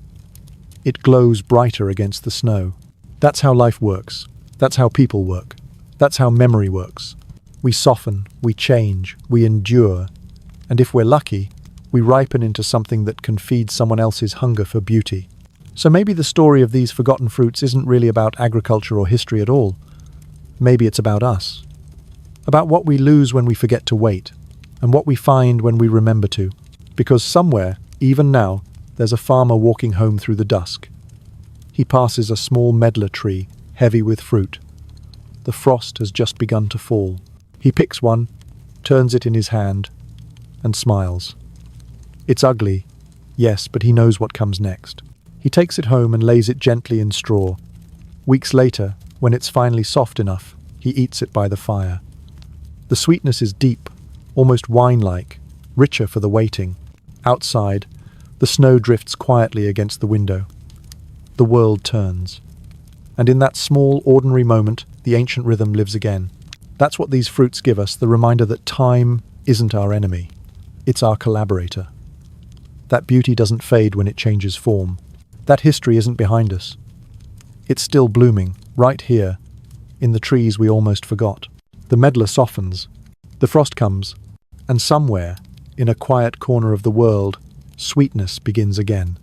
It glows brighter against the snow. That's how life works. That's how people work. That's how memory works. We soften, we change, we endure, and if we're lucky, we ripen into something that can feed someone else's hunger for beauty. So maybe the story of these forgotten fruits isn't really about agriculture or history at all. Maybe it's about us. About what we lose when we forget to wait, and what we find when we remember to. Because somewhere, even now, there's a farmer walking home through the dusk. He passes a small medlar tree, heavy with fruit. The frost has just begun to fall. He picks one, turns it in his hand, and smiles. It's ugly, yes, but he knows what comes next. He takes it home and lays it gently in straw. Weeks later, when it's finally soft enough, he eats it by the fire. The sweetness is deep, almost wine-like, richer for the waiting. Outside, the snow drifts quietly against the window. The world turns. And in that small, ordinary moment, the ancient rhythm lives again. That's what these fruits give us, the reminder that time isn't our enemy. It's our collaborator. That beauty doesn't fade when it changes form. That history isn't behind us. It's still blooming, right here, in the trees we almost forgot. The medlar softens, the frost comes, and somewhere, in a quiet corner of the world, sweetness begins again.